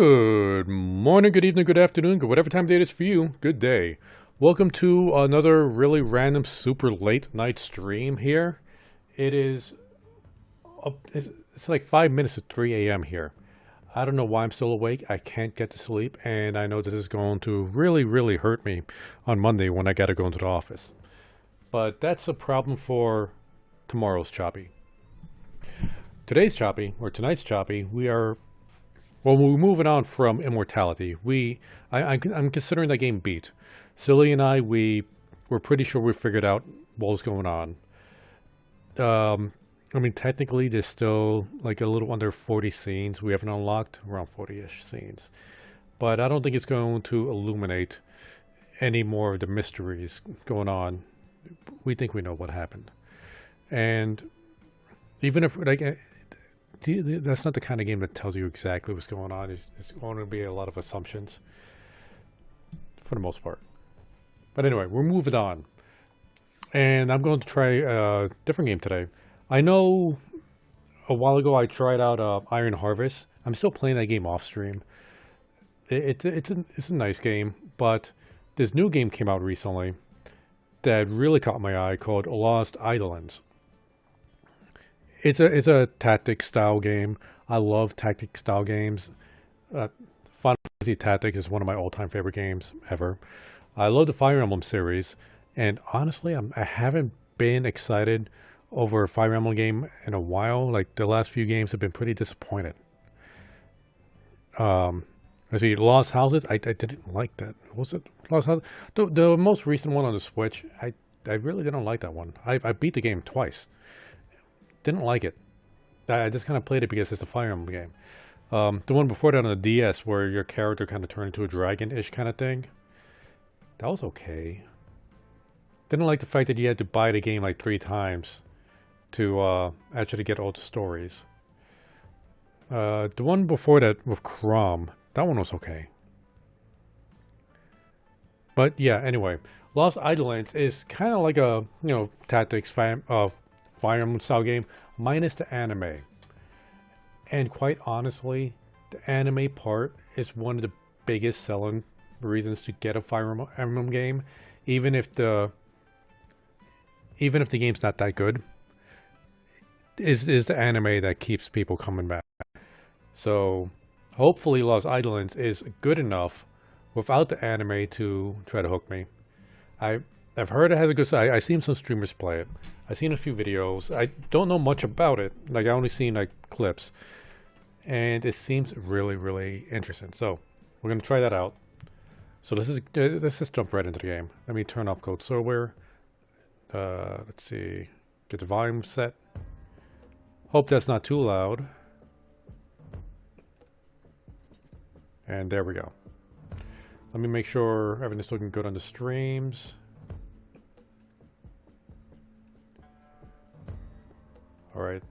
Good morning, good evening, good afternoon, good whatever time of day it is for you. Good day. Welcome to another really random, super late night stream here. It is it's like 5 minutes to 3 a.m. here. I don't know why I'm still awake. I can't get to sleep, and I know this is going to really hurt me on Monday when I gotta go into the office. But that's a problem for tomorrow's Choppy. Today's Choppy, or tonight's Choppy, we're moving on from Immortality. I'm considering that game beat. Silly and I, we're pretty sure we figured out what was going on. I mean, technically, there's still like a little under 40 scenes we haven't unlocked, around 40-ish scenes. But I don't think it's going to illuminate any more of the mysteries going on. We think we know what happened. And even if, like, that's not the kind of game that tells you exactly what's going on. It's going to be a lot of assumptions for the most part. But anyway, we're moving on. And I'm going to try a different game today. I know a while ago I tried out Iron Harvest. I'm still playing that game off stream. It's a nice game, but this new game came out recently that really caught my eye called Lost Eidolons. It's a tactic style game. I love tactic style games. Final Fantasy Tactics is one of my all-time favorite games ever. I love the Fire Emblem series, and honestly, I haven't been excited over a Fire Emblem game in a while. Like, the last few games have been pretty disappointed. I see Lost Houses. I didn't like that. Was it Lost Houses? The most recent one on the Switch. I really didn't like that one. I beat the game twice. Didn't like it. I just kind of played it because it's a Fire Emblem game. The one before that on the DS where your character kind of turned into a dragon-ish kind of thing. That was okay. Didn't like the fact that you had to buy the game like 3 times to actually get all the stories. The one before that with Crom, that one was okay. But yeah, anyway, Lost Eidolons is kind of like a, tactics Fire Emblem style game, minus the anime. And quite honestly, the anime part is one of the biggest selling reasons to get a Fire Emblem game, even if the game's not that good. Is the anime that keeps people coming back. So hopefully Lost Eidolons is good enough without the anime to try to hook me. I've heard it has a good side. I've seen some streamers play it. I've seen a few videos. I don't know much about it. Like, I only seen like clips. And it seems really interesting. So we're gonna try that out. So let's just jump right into the game. Let me turn off code software. Let's see. Get the volume set. Hope that's not too loud. And there we go. Let me make sure everything's looking good on the streams. Alright.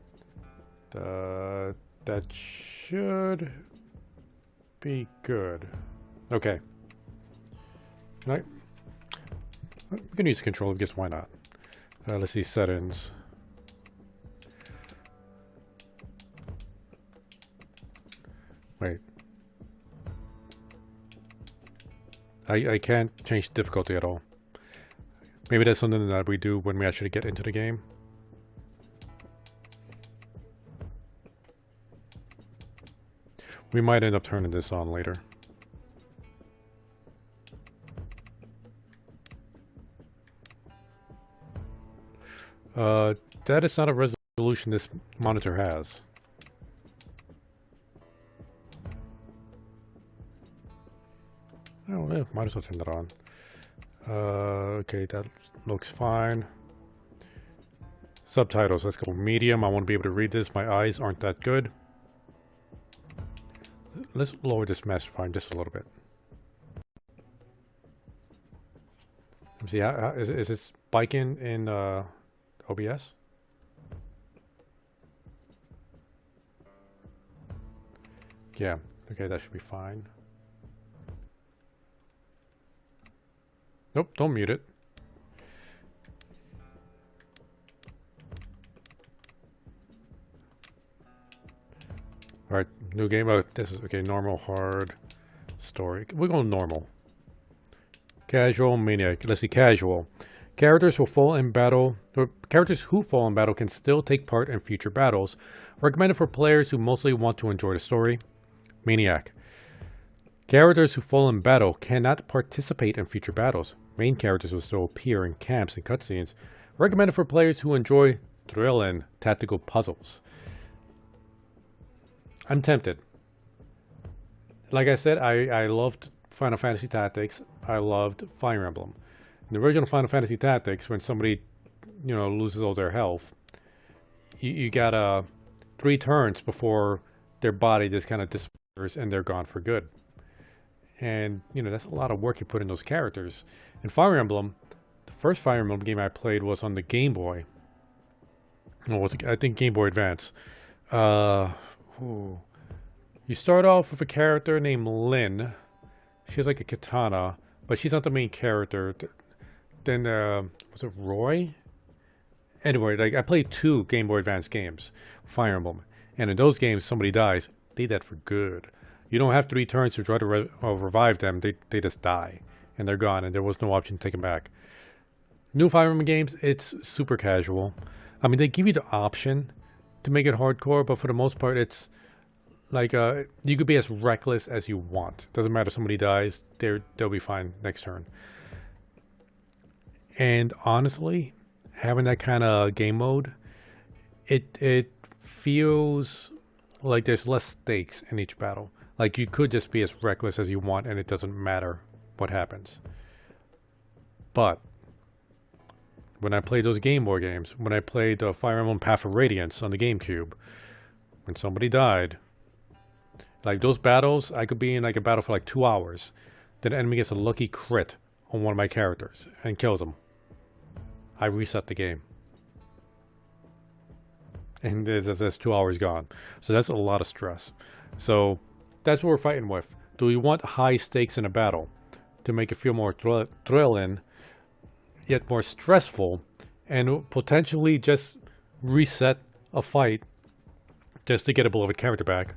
That should be good. Okay. Right. We can use the controller, because why not? Let's see, settings. Wait. I can't change the difficulty at all. Maybe that's something that we do when we actually get into the game. We might end up turning this on later. That is not a resolution this monitor has. Oh, yeah, might as well turn that on. Okay, that looks fine. Subtitles, let's go medium. I want to be able to read this. My eyes aren't that good. Let's lower this magnifying just a little bit. Let's see, is it spiking in OBS? Yeah, okay, that should be fine. Nope, don't mute it. Alright, New game. Oh, this is okay. Normal, hard, story. We're going normal. Casual, maniac. Let's see. Casual. Characters who fall in battle, or characters who fall in battle can still take part in future battles. Recommended for players who mostly want to enjoy the story. Maniac. Characters who fall in battle cannot participate in future battles. Main characters will still appear in camps and cutscenes. Recommended for players who enjoy thrill and tactical puzzles. I'm tempted. Like I said, I loved Final Fantasy Tactics. I loved Fire Emblem. In the original Final Fantasy Tactics, when somebody, loses all their health, you got 3 turns before their body just kind of disappears and they're gone for good. And, that's a lot of work you put in those characters. In Fire Emblem, the first Fire Emblem game I played was on the Game Boy. I think Game Boy Advance. You start off with a character named Lynn. She has like a katana, but she's not the main character. Then, was it Roy? Anyway, I played 2 Game Boy Advance games, Fire Emblem. And in those games, somebody dies. They dead for good. You don't have 3 turns to try to revive them. They just die. And they're gone, and there was no option to take them back. New Fire Emblem games, it's super casual. I mean, they give you the option to make it hardcore, but for the most part, it's like you could be as reckless as you want. Doesn't matter if somebody dies, they'll be fine next turn. And honestly, having that kind of game mode, it feels like there's less stakes in each battle. Like you could just be as reckless as you want and it doesn't matter what happens. But when I played those Game Boy games, when I played Fire Emblem Path of Radiance on the GameCube, when somebody died, like those battles, I could be in like a battle for like 2 hours. Then the enemy gets a lucky crit on one of my characters and kills them. I reset the game. And there's 2 hours gone. So that's a lot of stress. So that's what we're fighting with. Do we want high stakes in a battle to make it feel more thrilling, yet more stressful, and potentially just reset a fight just to get a beloved character back?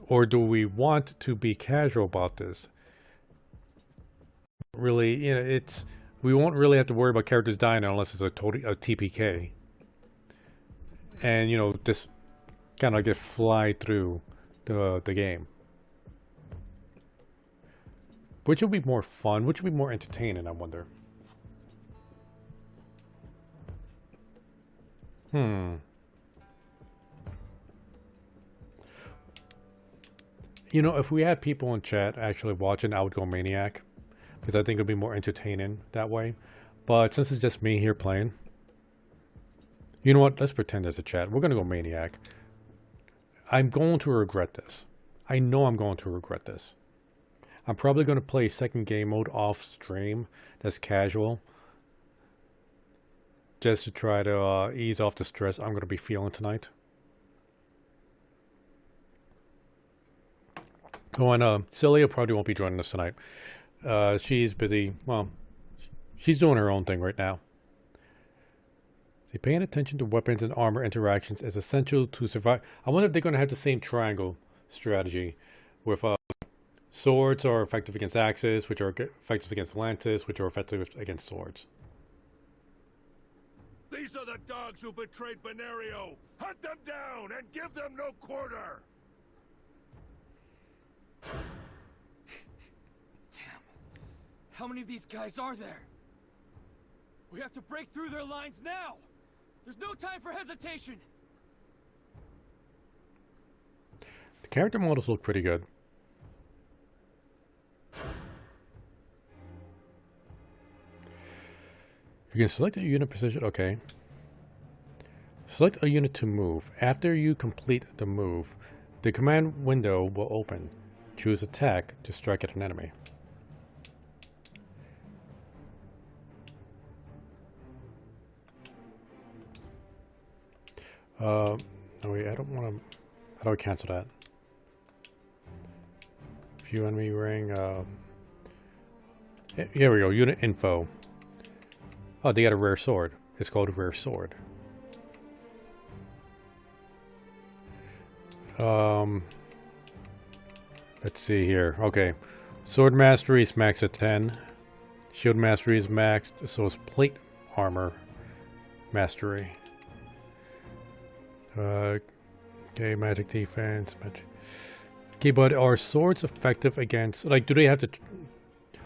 Or do we want to be casual about this? Really, we won't really have to worry about characters dying unless it's a TPK. And, just kind of fly through the game. Which will be more fun? Which will be more entertaining, I wonder? If we had people in chat actually watching, I would go Maniac. Because I think it would be more entertaining that way. But since it's just me here playing, you know what? Let's pretend there's a chat. We're going to go Maniac. I'm going to regret this. I know I'm going to regret this. I'm probably going to play second game mode off stream. That's casual. Just to try to ease off the stress I'm going to be feeling tonight. Oh, and Celia probably won't be joining us tonight. She's busy. Well, she's doing her own thing right now. See, paying attention to weapons and armor interactions is essential to survive. I wonder if they're going to have the same triangle strategy with swords are effective against axes, which are effective against lances, which are effective against swords. These are the dogs who betrayed Benario. Hunt them down and give them no quarter. Damn. How many of these guys are there? We have to break through their lines now. There's no time for hesitation. The character models look pretty good. You can select a unit position. Okay. Select a unit to move. After you complete the move, the command window will open. Choose attack to strike at an enemy. Oh wait, I don't want to. How do I cancel that? View enemy ring. Here we go. Unit info. Oh, they got a rare sword. It's called a rare sword. Let's see here. Okay. Sword mastery is maxed at 10. Shield mastery is maxed, so is plate armor mastery. Okay, magic defense. Okay, but are swords effective against... Like, do they have to...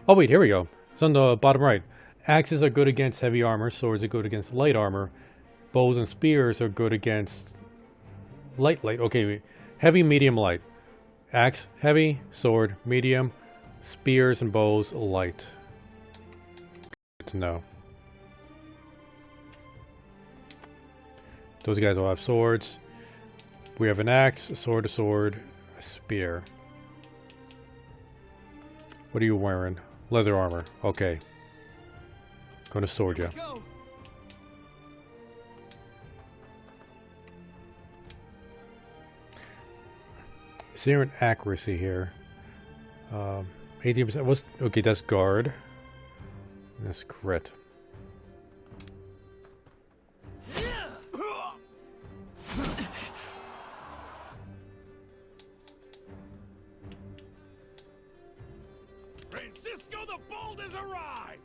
Oh, wait, here we go. It's on the bottom right. Axes are good against heavy armor. Swords are good against light armor. Bows and spears are good against... Light. Okay, heavy, medium, light. Axe, heavy. Sword, medium. Spears and bows, light. Good to know. Those guys all have swords. We have an axe, a sword, a spear. What are you wearing? Leather armor. Okay. Gonna sword you. Go. Is there an accuracy here? 18%. What's okay? That's guard. That's crit. Francisco the Bold has arrived!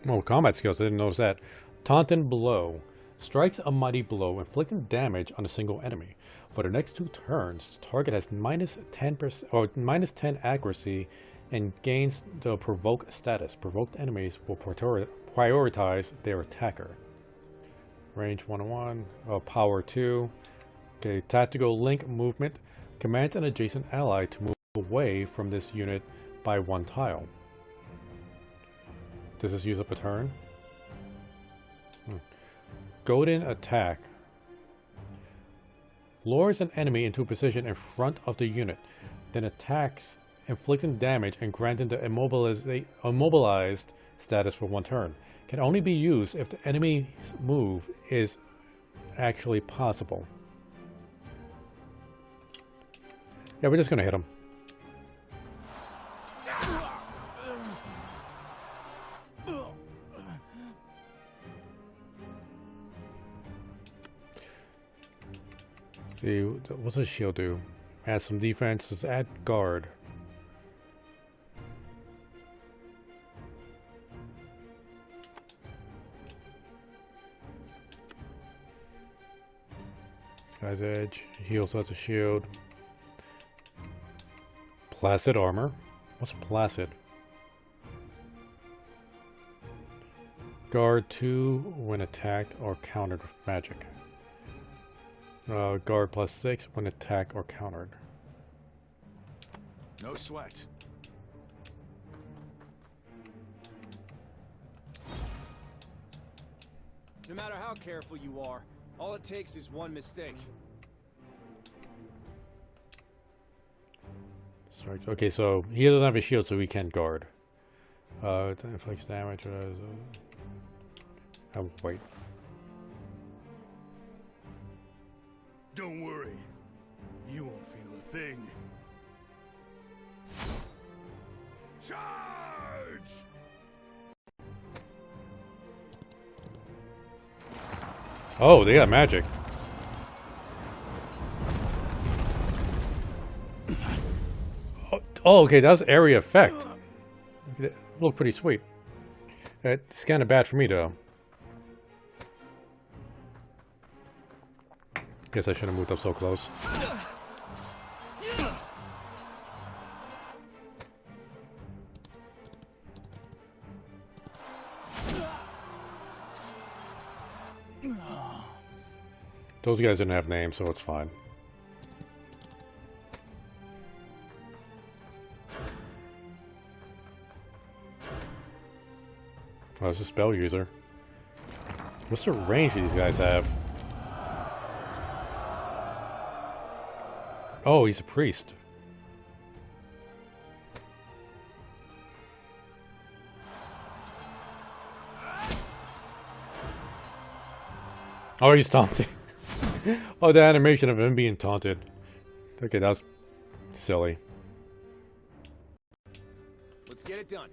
Oh, combat skills. I didn't notice that. Taunting Blow. Strikes a mighty blow, inflicting damage on a single enemy. For the next 2 turns, the target has minus 10% or minus 10 accuracy and gains the provoke status. Provoked enemies will prioritize their attacker. Range 101, power 2. Okay, tactical link movement commands an adjacent ally to move away from this unit by 1 tile. Does this use up a turn? Golden attack. Lures an enemy into a position in front of the unit, then attacks, inflicting damage and granting the immobilized status for 1 turn. Can only be used if the enemy's move is actually possible. Yeah, we're just gonna hit him. See, what's his shield do? Add some defense. Let's add guard. This guy's edge. He also has a shield. Placid armor. What's placid? Guard 2 when attacked or countered with magic. Guard +6 when attacked or countered. No sweat. No matter how careful you are, all it takes is 1 mistake. Strikes. Okay, so he doesn't have a shield, so he can't guard. It inflicts damage. Wait. Don't worry. You won't feel a thing. Charge! Oh, they got magic. Oh, okay, that was area effect. It looked pretty sweet. It's kind of bad for me, though. Guess I shouldn't have moved up so close. Those guys didn't have names, so it's fine. Oh, it's a spell user. What's the range these guys have? Oh, he's a priest. Oh, he's taunting. Oh, the animation of him being taunted. Okay, that was silly. Let's get it done.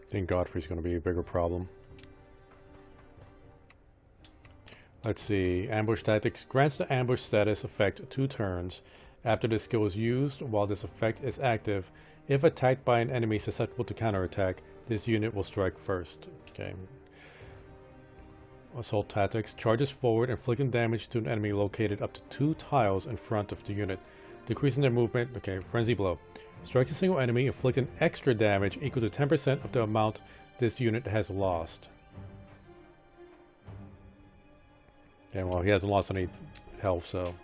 I think Godfrey's going to be a bigger problem. Let's see. Ambush tactics grants the ambush status effect 2 turns after this skill is used while this effect is active. If attacked by an enemy susceptible to counterattack, this unit will strike first. Okay. Assault tactics charges forward, inflicting damage to an enemy located up to 2 tiles in front of the unit, decreasing their movement. Okay, frenzy blow. Strikes a single enemy, inflicting extra damage equal to 10% of the amount this unit has lost. Okay, well, he hasn't lost any health, so.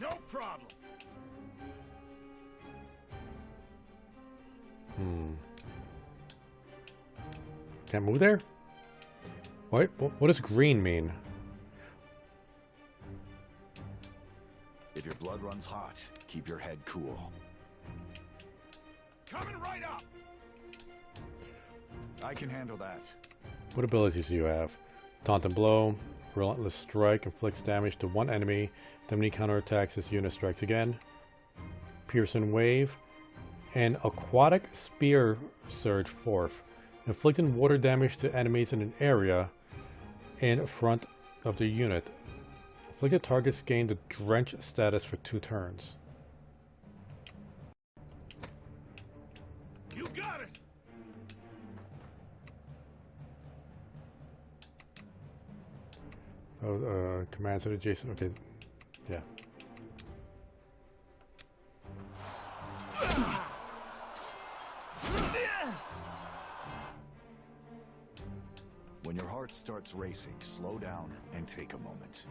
No problem. Can't move there? What does green mean? If your blood runs hot, keep your head cool. Coming right up. I can handle that. What abilities do you have? Taunt and Blow, Relentless Strike, inflicts damage to one enemy. The enemy counterattacks, this unit strikes again. Piercing Wave, and Aquatic Spear Surge 4th, inflicting water damage to enemies in an area in front of the unit. Afflicted targets gain the Drench status for 2 turns. You got it. Oh, commands at adjacent. Okay, yeah. When your heart starts racing, slow down and take a moment.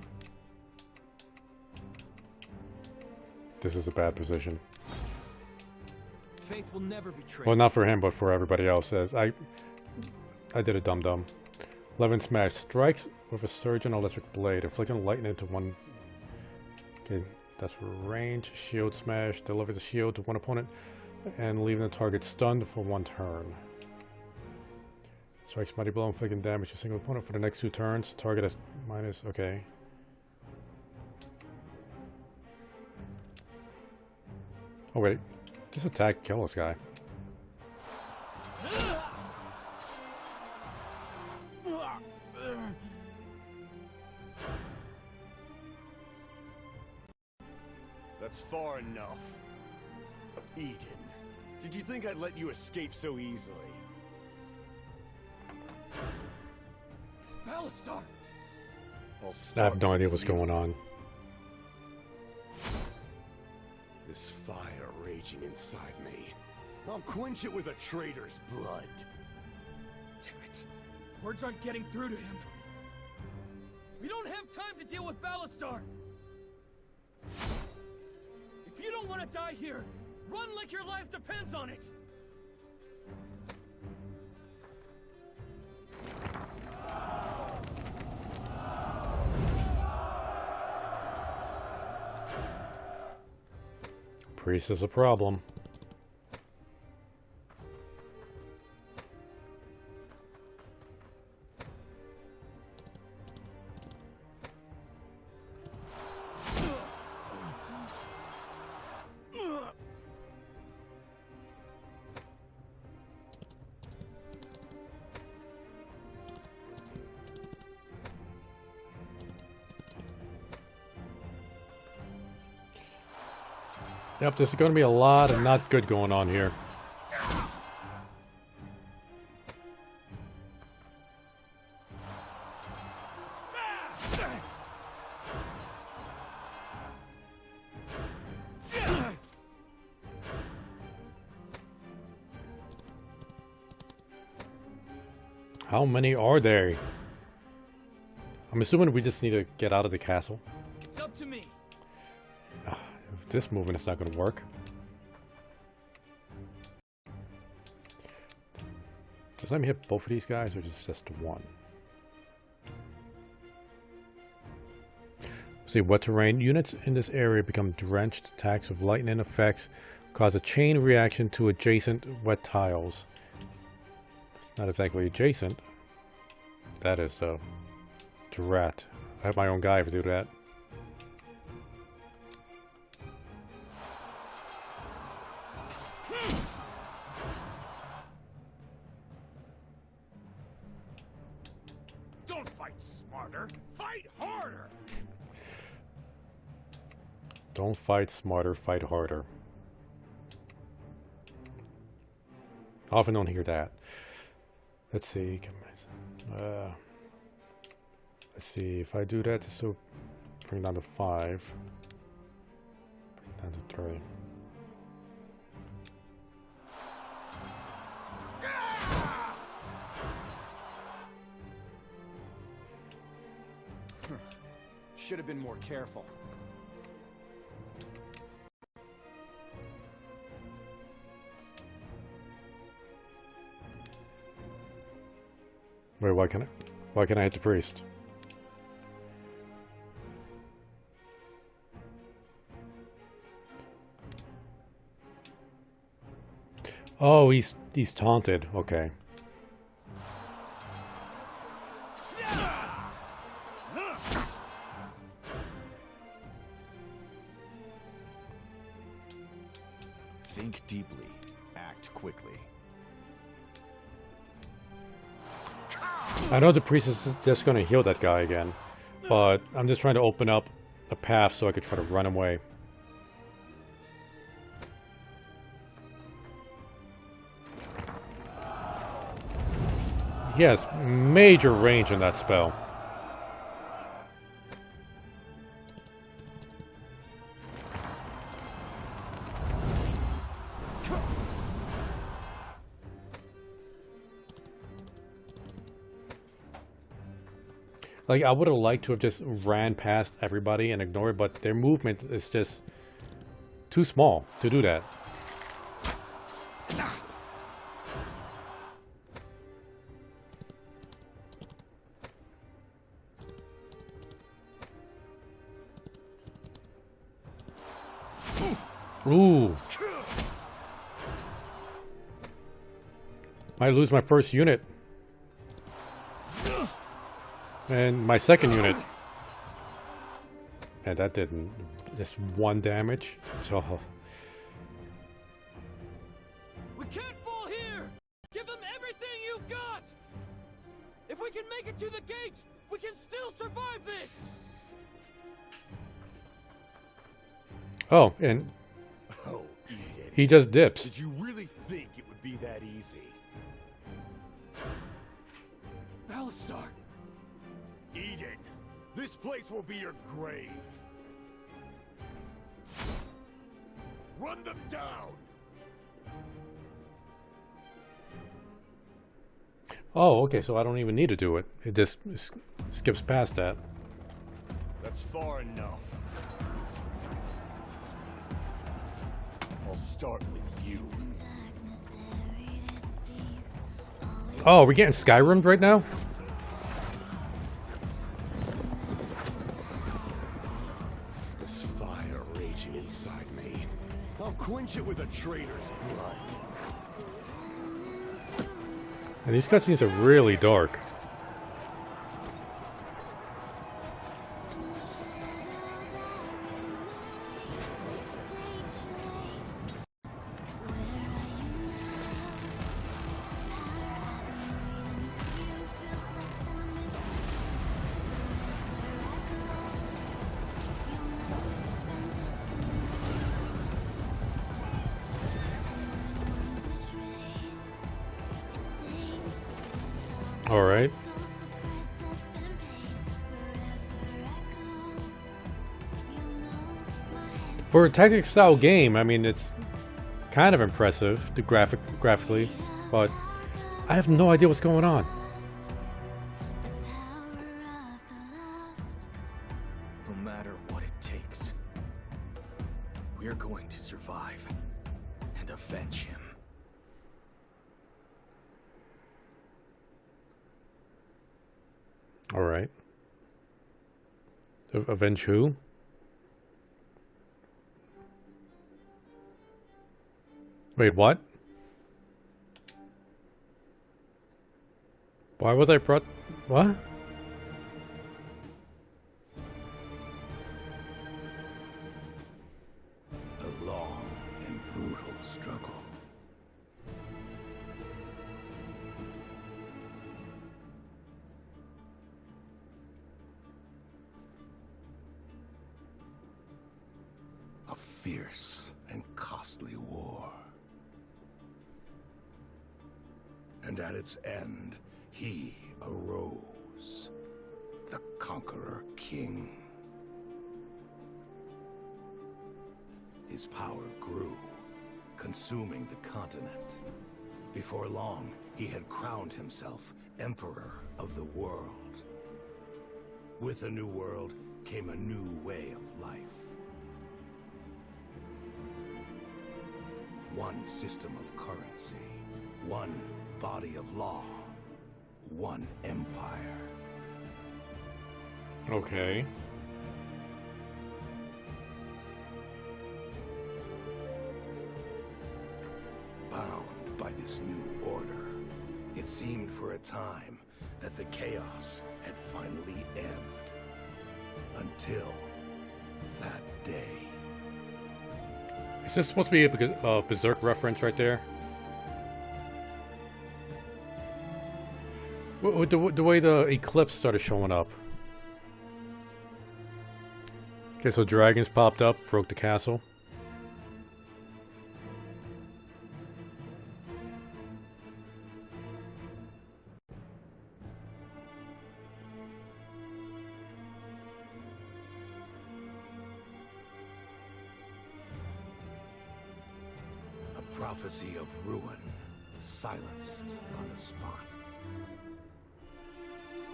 This is a bad position. Faith will never betray. Well, not for him, but for everybody else. As I did a dum-dum. 11 Smash strikes with a Surge and Electric Blade, inflicting lightning to one. Okay, that's for range. Shield Smash delivers a shield to one opponent and leaving the target stunned for 1 turn. Strikes Mighty Blow, inflicting damage to a single opponent for the next 2 turns. Target is minus. Okay. Oh wait, just attack, kill this guy. That's far enough. Eden, did you think I'd let you escape so easily? Alistar! I have no idea what's going on. This fire raging inside me. I'll quench it with a traitor's blood. Damn it. Words aren't getting through to him. We don't have time to deal with Alistar! If you don't want to die here, run like your life depends on it! Priest is a problem. Yep, there's going to be a lot of not good going on here. How many are there? I'm assuming we just need to get out of the castle. It's up to me. This movement is not going to work. Does that hit both of these guys or just one? See, wet terrain units in this area become drenched. Attacks with lightning effects cause a chain reaction to adjacent wet tiles. It's not exactly adjacent. That is though. Drat. I have my own guy to do that. Don't fight smarter, fight harder! Don't fight smarter, fight harder. I often don't hear that. Let's see. Let's see. If I do that, this will bring down to 5. Bring down to 3. Should have been more careful. Wait, why can't I hit the priest? Oh, he's taunted. Okay. Think deeply. Act quickly. I know the priest is just going to heal that guy again, but I'm just trying to open up a path so I could try to run away. He has major range in that spell. Like, I would have liked to have just ran past everybody and ignored, but their movement is just too small to do that. Ooh. Might lose my first unit. And my second unit. And that didn't. Just 1 damage. So. We can't fall here! Give them everything you've got! If we can make it to the gates, we can still survive this! Oh, and Oh, Eden. he just dips. Did you really think it would be that easy? Alistar! Eden, this place will be your grave. Run them down! Oh, okay, so I don't even need to do it. It just skips past that. That's far enough. I'll start with you. Oh, we're getting Skyrim'd right now? This fire raging inside me. I'll quench it with a traitor's blood. And these cutscenes are really dark. Alright. For a tactics style game, I mean, it's kind of impressive, the graphically, but I have no idea what's going on. No matter what it takes, we're going to survive and avenge him. Alright. Avenge who? Wait, what? Why was I brought... What? A long and brutal struggle. A fierce and costly war. And at its end, he arose, the Conqueror King. His power grew, consuming the continent. Before long, he had crowned himself Emperor of the world. With a new world came a new way of life. One system of currency, one body of law, one empire. Okay. Bound by this new order, it seemed for a time that the chaos had finally ebbed. Until that day. Is this supposed to be a Berserk reference right there? With the way the eclipse started showing up. Okay, so dragons popped up, broke the castle. A prophecy of ruin, silenced on the spot.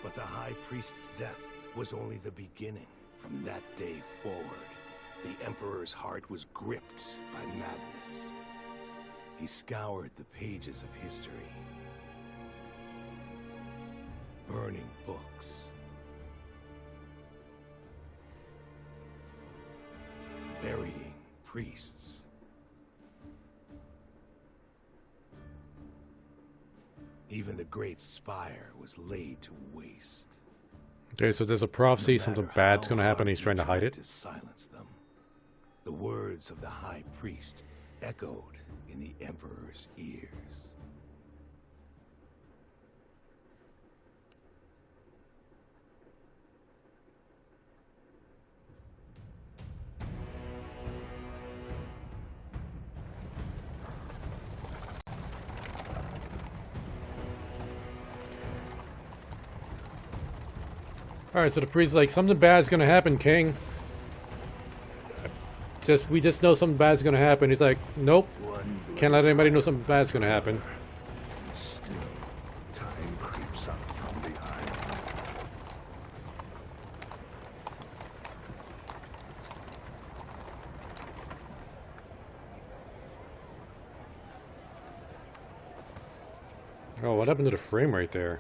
But the High Priest's death was only the beginning. From that day forward, the Emperor's heart was gripped by madness. He scoured the pages of history, burning books, burying priests. Even the great spire was laid to waste. Okay, so there's a prophecy, No something matter bad's how gonna happen, hard he's he trying to hide tried it. to silence them, the words of the High Priest echoed in the Emperor's ears. Alright, so the priest's like, something bad's gonna happen, King. We just know something bad's gonna happen. He's like, nope. Can't let anybody know something bad's gonna happen. Still, time creeps up from behind. Oh, what happened to the frame right there?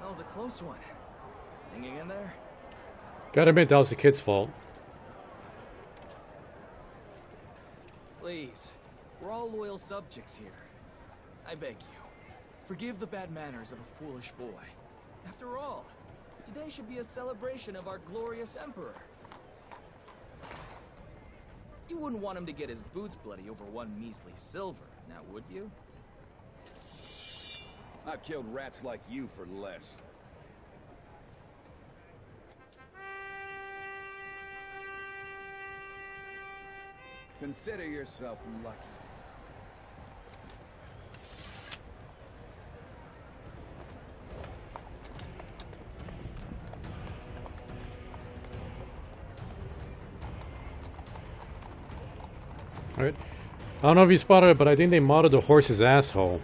That was a close one. Hanging in there? Gotta admit, that was the kid's fault. Please. We're all loyal subjects here. I beg you. Forgive the bad manners of a foolish boy. After all, today should be a celebration of our glorious Emperor. You wouldn't want him to get his boots bloody over one measly silver, now would you? I've killed rats like you for less. Consider yourself lucky. Alright. I don't know if you spotted it, but I think they modded the horse's asshole.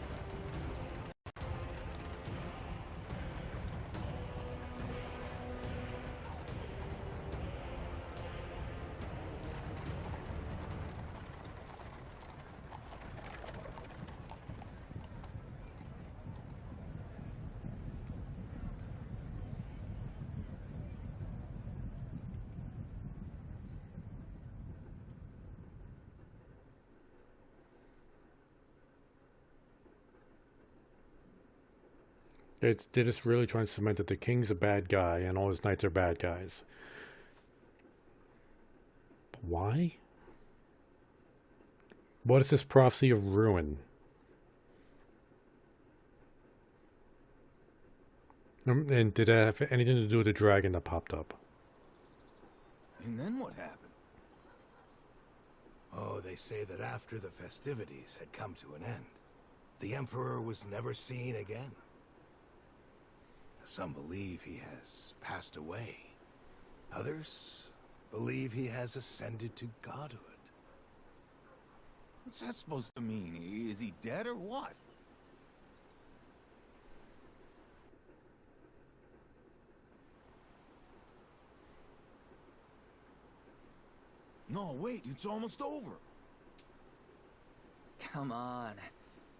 They're just really trying to cement that the king's a bad guy and all his knights are bad guys. But why? What is this prophecy of ruin? And did it have anything to do with the dragon that popped up? And then what happened? Oh, they say that after the festivities had come to an end, the Emperor was never seen again. Some believe he has passed away. Others believe he has ascended to godhood. What's that supposed to mean? Is he dead or what? No, wait, it's almost over. Come on.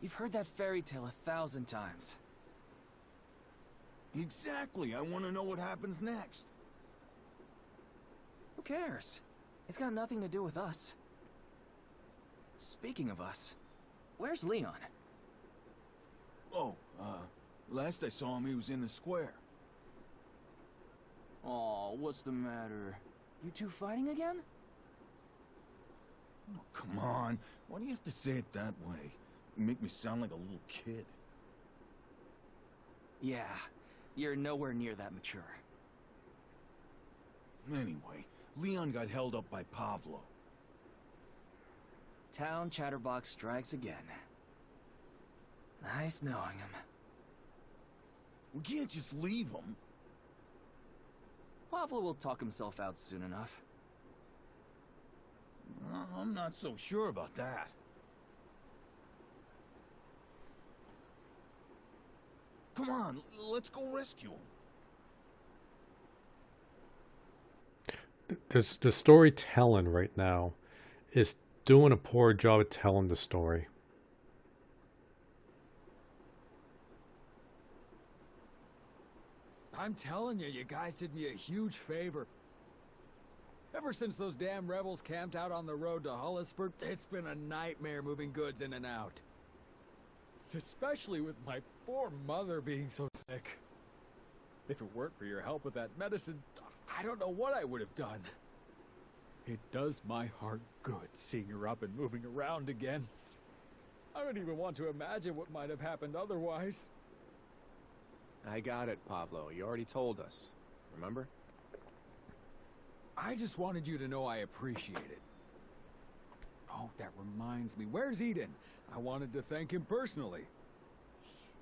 You've heard that fairy tale 1,000 times. Exactly, I want to know what happens next. Who cares? It's got nothing to do with us. Speaking of us, where's Leon? Oh, last I saw him he was in the square. Aw, what's the matter? You two fighting again? Oh, come on, why do you have to say it that way? You make me sound like a little kid. Yeah, you're nowhere near that mature. Anyway, Leon got held up by Pavlo. Town chatterbox strikes again. Nice knowing him. We can't just leave him. Pavlo will talk himself out soon enough. I'm not so sure about that. Come on, let's go rescue him. The storytelling right now is doing a poor job of telling the story. I'm telling you, you guys did me a huge favor. Ever since those damn rebels camped out on the road to Hullisburg, it's been a nightmare moving goods in and out. Especially with my poor mother being so sick. If it weren't for your help with that medicine, I don't know what I would have done. It does my heart good seeing her up and moving around again. I don't even want to imagine what might have happened otherwise. I got it, Pablo. You already told us. Remember? I just wanted you to know I appreciate it. Oh, that reminds me. Where's Eden? I wanted to thank him personally.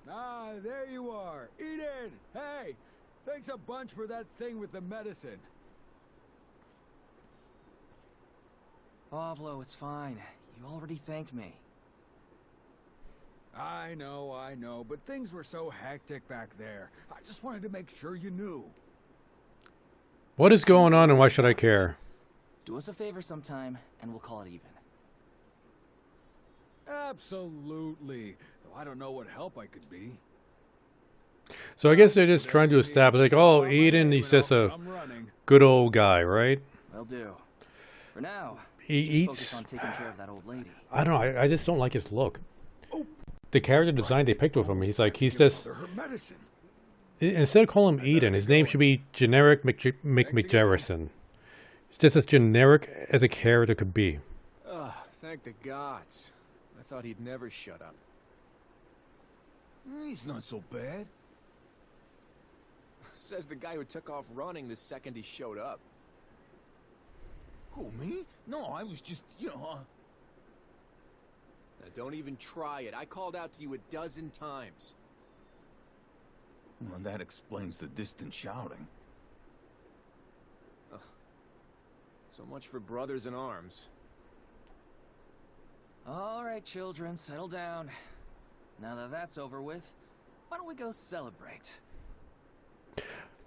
Ah, there you are. Eden! Hey! Thanks a bunch for that thing with the medicine. Pavlo, it's fine. You already thanked me. I know, but things were so hectic back there. I just wanted to make sure you knew. What is going on and why should I care? Do us a favor sometime, and we'll call it even. Absolutely. Though I don't know what help I could be. So I guess they're just trying to establish, like, oh, Eden, he's just a I'm running. good old guy, right? Will do. For now, He just eats. focus on taking care of that old lady. I don't know. I just don't like his look. The character design they picked with him, he's like, he's just. Her medicine. Instead of calling him Eden, his name should be generic McJerrison. It's just as generic as a character could be. Ugh, thank the gods. I thought he'd never shut up. He's not so bad. Says the guy who took off running the second he showed up. Who, me? No, I was just, Now, don't even try it. I called out to you a dozen times. Well, that explains the distant shouting. Ugh. So much for brothers in arms. All right, children, settle down. Now that that's over with, why don't we go celebrate?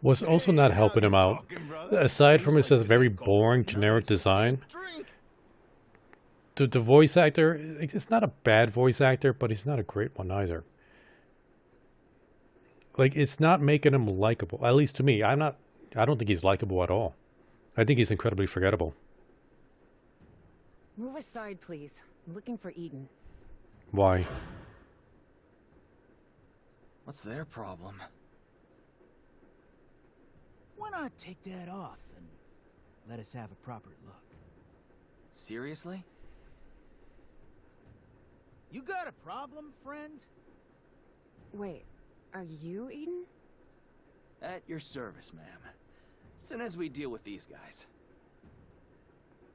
Was also not helping him out. Aside from his just very boring, generic design, the voice actor, it's not a bad voice actor, but he's not a great one either. Like, it's not making him likable. At least to me, I don't think he's likable at all. I think he's incredibly forgettable. Move aside, please. I'm looking for Eden. Why? What's their problem? Why not take that off and let us have a proper look? Seriously? You got a problem, friend? Wait, are you Eden? At your service, ma'am. Soon as we deal with these guys.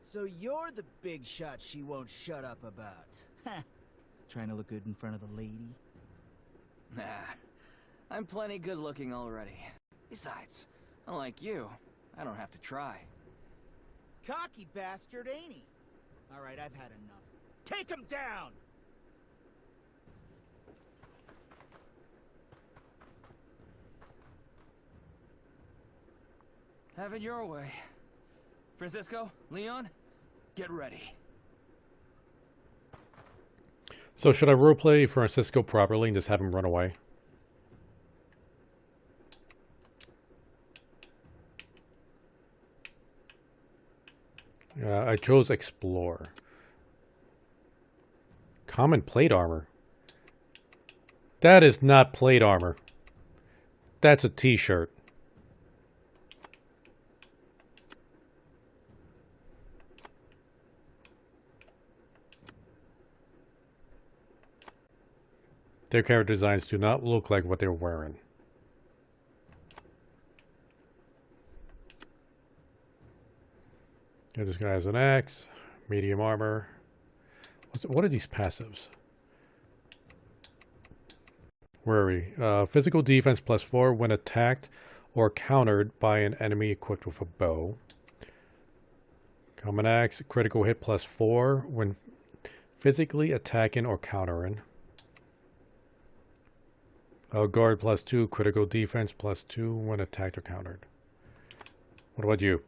So you're the big shot she won't shut up about. Huh. Trying to look good in front of the lady? Nah, I'm plenty good looking already. Besides, unlike you, I don't have to try. Cocky bastard, ain't he? Alright, I've had enough. Take him down! Have it your way. Francisco, Leon, get ready. So should I roleplay Francisco properly and just have him run away? I chose Explore. Common plate armor. That is not plate armor. That's a t-shirt. Their character designs do not look like what they're wearing. Yeah, this guy has an axe, medium armor. What are these passives? Where are we? Physical defense +4 when attacked or countered by an enemy equipped with a bow. Common axe, critical hit +4 when physically attacking or countering. Guard +2, critical defense +2 when attacked or countered. What about you?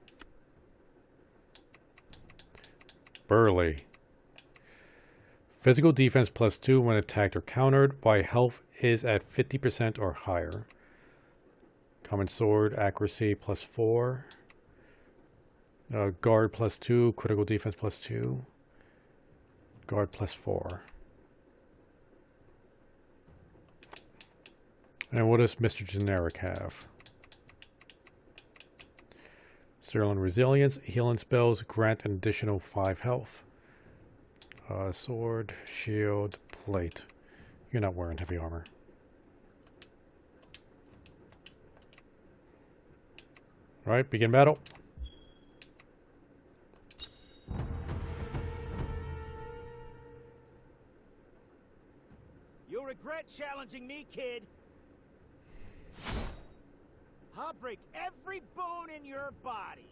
Burly. Physical defense +2 when attacked or countered, while health is at 50% or higher. Common sword, accuracy +4. Guard +2, critical defense +2. Guard +4. And what does Mr. Generic have? Sterling Resilience, healing spells, grant an additional 5 health. Sword, shield, plate. You're not wearing heavy armor. Alright, begin battle. You'll regret challenging me, kid. I'll break every bone in your body.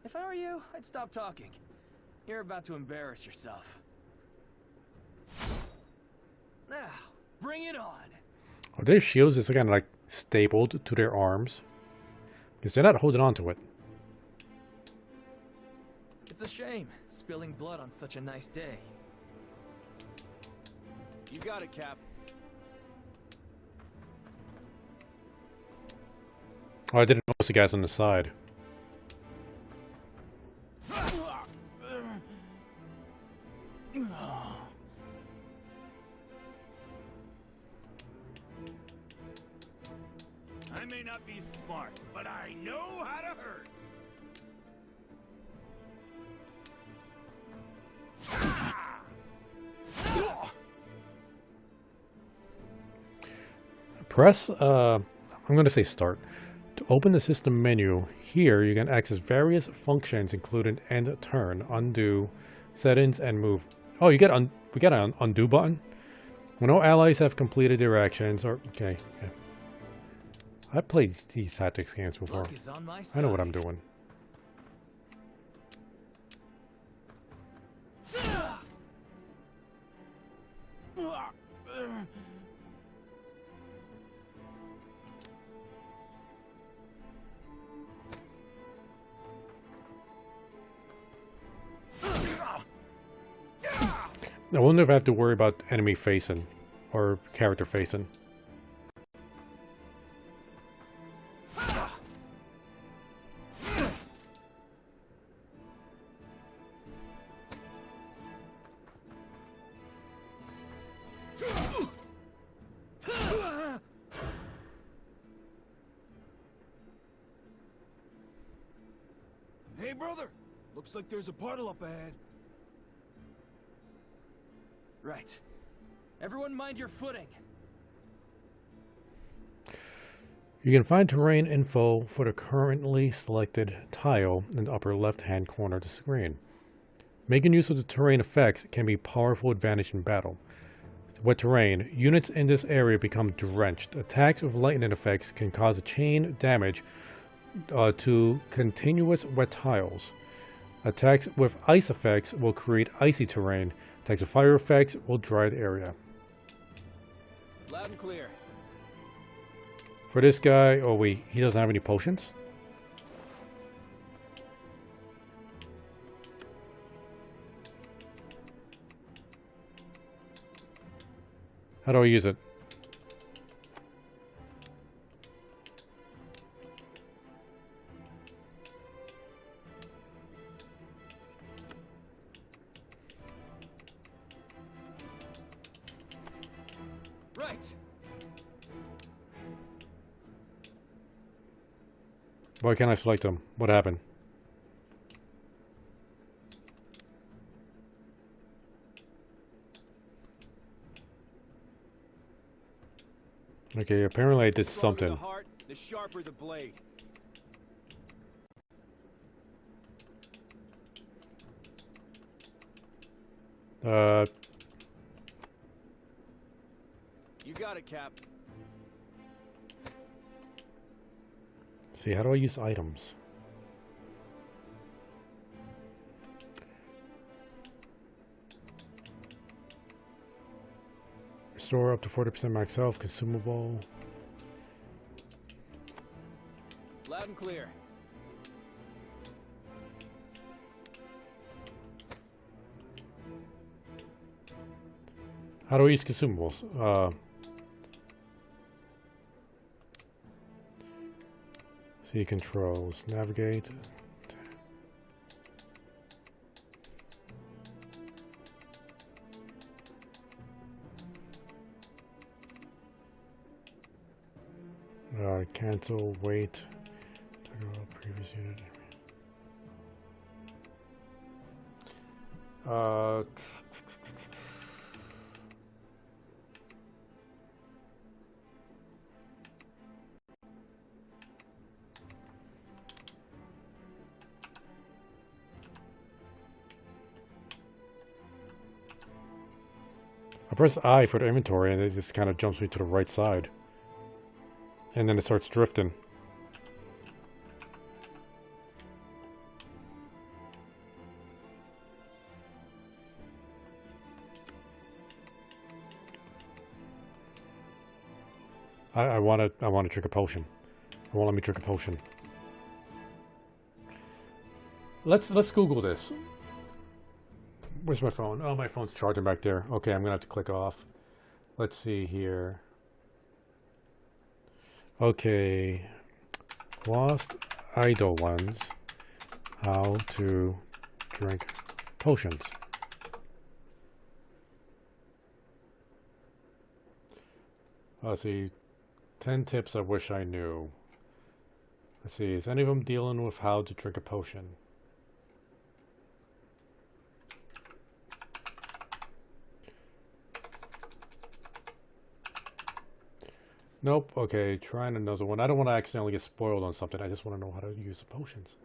If I were you, I'd stop talking. You're about to embarrass yourself. Now, bring it on. Are their shields just kind of like stapled to their arms? Because they're not holding on to it. It's a shame, spilling blood on such a nice day. You got it, Cap. Oh, I didn't notice the guys on the side. I may not be smart, but I know how to hurt. Press, I'm going to say start. To open the system menu, here you can access various functions including end turn, undo, settings, and move. Oh, we got an undo button? When all allies have completed their actions, or okay. Yeah. I played these tactics games before. Luck is on my I side. know what I'm doing. I wonder if I have to worry about enemy facing or character facing. Hey, brother! Looks like there's a puddle up ahead. Right. Everyone mind your footing. You can find terrain info for the currently selected tile in the upper left-hand corner of the screen. Making use of the terrain effects can be a powerful advantage in battle. With terrain, units in this area become drenched. Attacks with lightning effects can cause a chain damage to continuous wet tiles. Attacks with ice effects will create icy terrain. Attacks with fire effects will dry the area. Loud and clear. For this guy, oh wait, he doesn't have any potions? How do I use it? Right. Why can't I select them? What happened? Okay, apparently I did The stronger something. The heart, the sharper the blade. You got it, Cap. See, how do I use items? Restore up to 40% max health, consumable. Loud and clear. How do I use consumables? See controls, navigate. Cancel, wait. Previous unit. I press I for the inventory and it just kind of jumps me to the right side. And then it starts drifting. I want to drink a potion. It won't let me drink a potion. Let's Google this. Where's my phone? Oh, my phone's charging back there. Okay, I'm gonna have to click off. Let's see here. Okay, Lost Eidolons. How to drink potions. Let's see. 10 tips I wish I knew. Let's see. Is any of them dealing with how to drink a potion? Nope. Okay, trying another one. I don't want to accidentally get spoiled on something. I just want to know how to use the potions.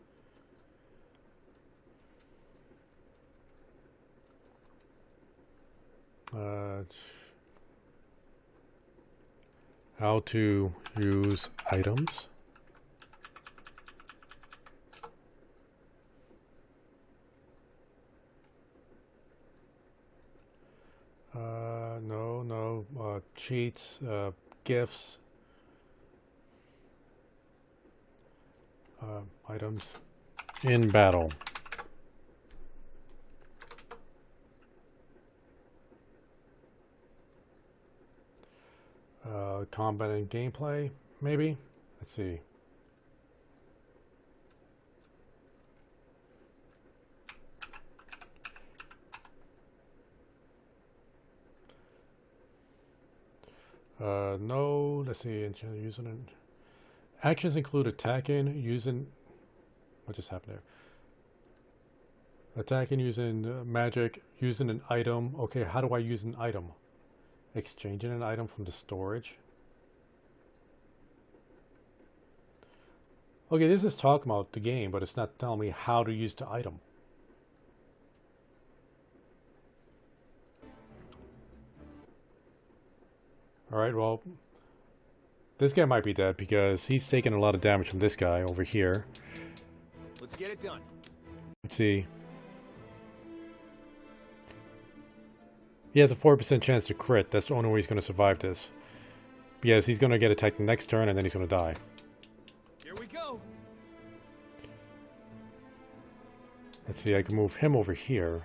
How to use items. No. Cheats, gifts, items in battle. Combat and gameplay, maybe? Let's see. No, let's see, using it. Actions include attacking, using, what just happened there? Attacking using magic, using an item. Okay, how do I use an item? Exchanging an item from the storage. Okay, this is talking about the game, but it's not telling me how to use the item. Alright, well, this guy might be dead because he's taking a lot of damage from this guy over here. Let's get it done. Let's see. He has a 4% chance to crit. That's the only way he's going to survive this. Yes, he's going to get attacked the next turn and then he's going to die. Here we go. Let's see, I can move him over here.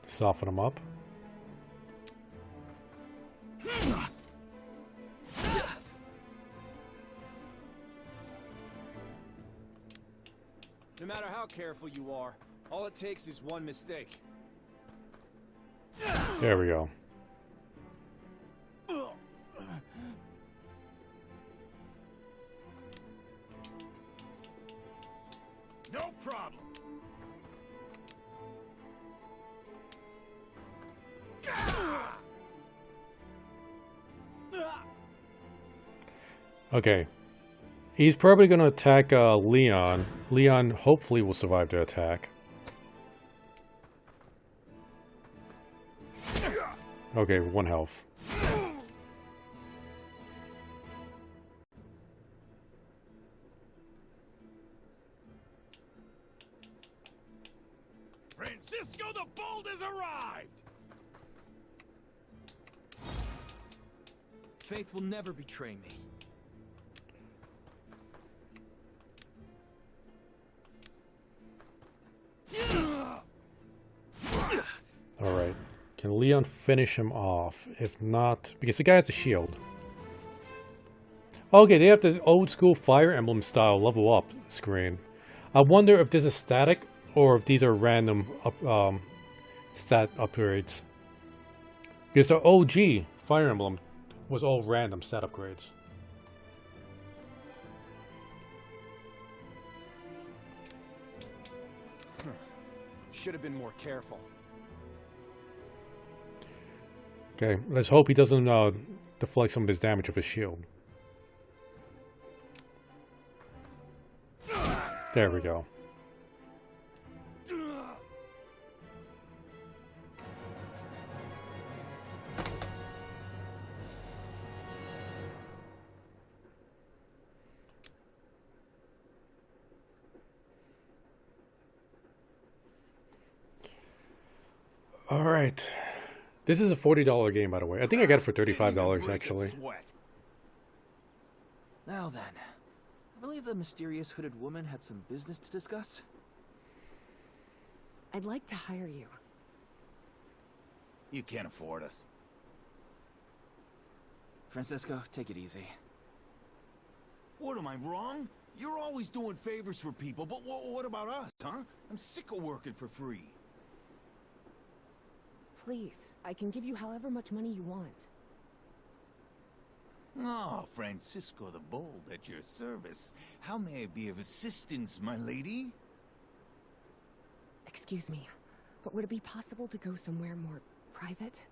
Soften him up. No matter how careful you are, all it takes is one mistake. There we go. No problem. Okay. He's probably going to attack Leon. Leon hopefully will survive the attack. Okay, 1 health. Francisco the Bold has arrived! Faith will never betray me. Alright. Can Leon finish him off? If not, because the guy has a shield. Okay, they have the old school Fire Emblem style level up screen. I wonder if this is static or if these are random stat upgrades. Because the OG Fire Emblem was all random stat upgrades. Should have been more careful. Okay, let's hope he doesn't deflect some of his damage with his shield. There we go. All right. This is a $40 game, by the way. I think I got it for $35, actually. Now then, I believe the mysterious hooded woman had some business to discuss. I'd like to hire you. You can't afford us. Francisco, take it easy. What, am I wrong? You're always doing favors for people, but what about us, huh? I'm sick of working for free. Please, I can give you however much money you want. Oh, Francisco the Bold at your service. How may I be of assistance, my lady? Excuse me, but would it be possible to go somewhere more private?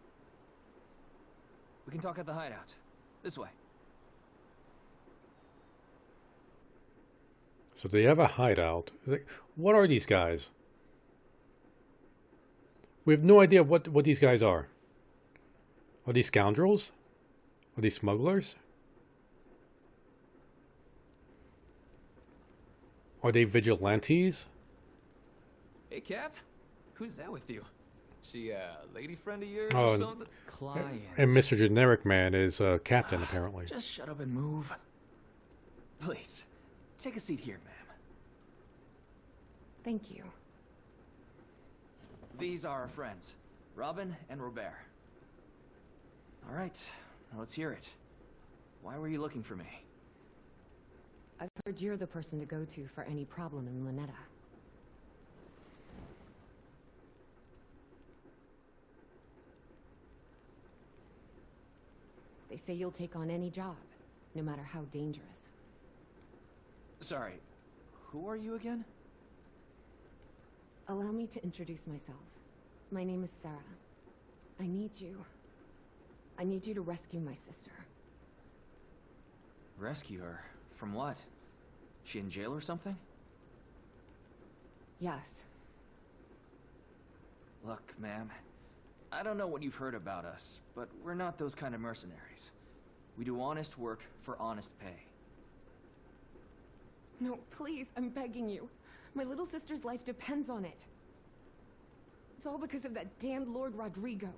We can talk at the hideout. This way. So they have a hideout. What are these guys? We have no idea what these guys are. Are these scoundrels? Are these smugglers? Are they vigilantes? Hey, Cap. Who's that with you? She a lady friend of yours Oh, or something? Client. And Mr. Generic Man is captain, apparently. Just shut up and move. Please, take a seat here, ma'am. Thank you. These are our friends, Robin and Robert. All right, now let's hear it. Why were you looking for me? I've heard you're the person to go to for any problem in Lynetta. They say you'll take on any job, no matter how dangerous. Sorry, who are you again? Allow me to introduce myself. My name is Sarah. I need you. I need you to rescue my sister. Rescue her? From what? She in jail or something? Yes. Look, ma'am. I don't know what you've heard about us, but we're not those kind of mercenaries. We do honest work for honest pay. No, please, I'm begging you. My little sister's life depends on it. It's all because of that damned Lord Rodrigo.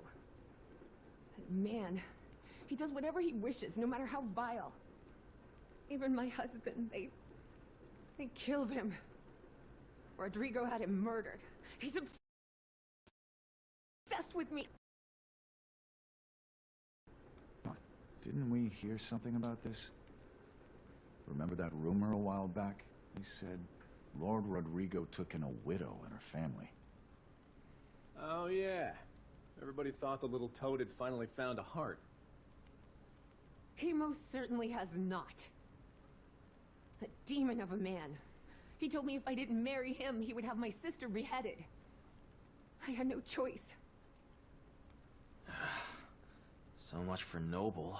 That man. He does whatever he wishes, no matter how vile. Even my husband, they killed him. Rodrigo had him murdered. He's obsessed with me. Didn't we hear something about this? Remember that rumor a while back? They said Lord Rodrigo took in a widow and her family. Oh, yeah. Everybody thought the little toad had finally found a heart. He most certainly has not. A demon of a man. He told me if I didn't marry him, he would have my sister beheaded. I had no choice. So much for noble.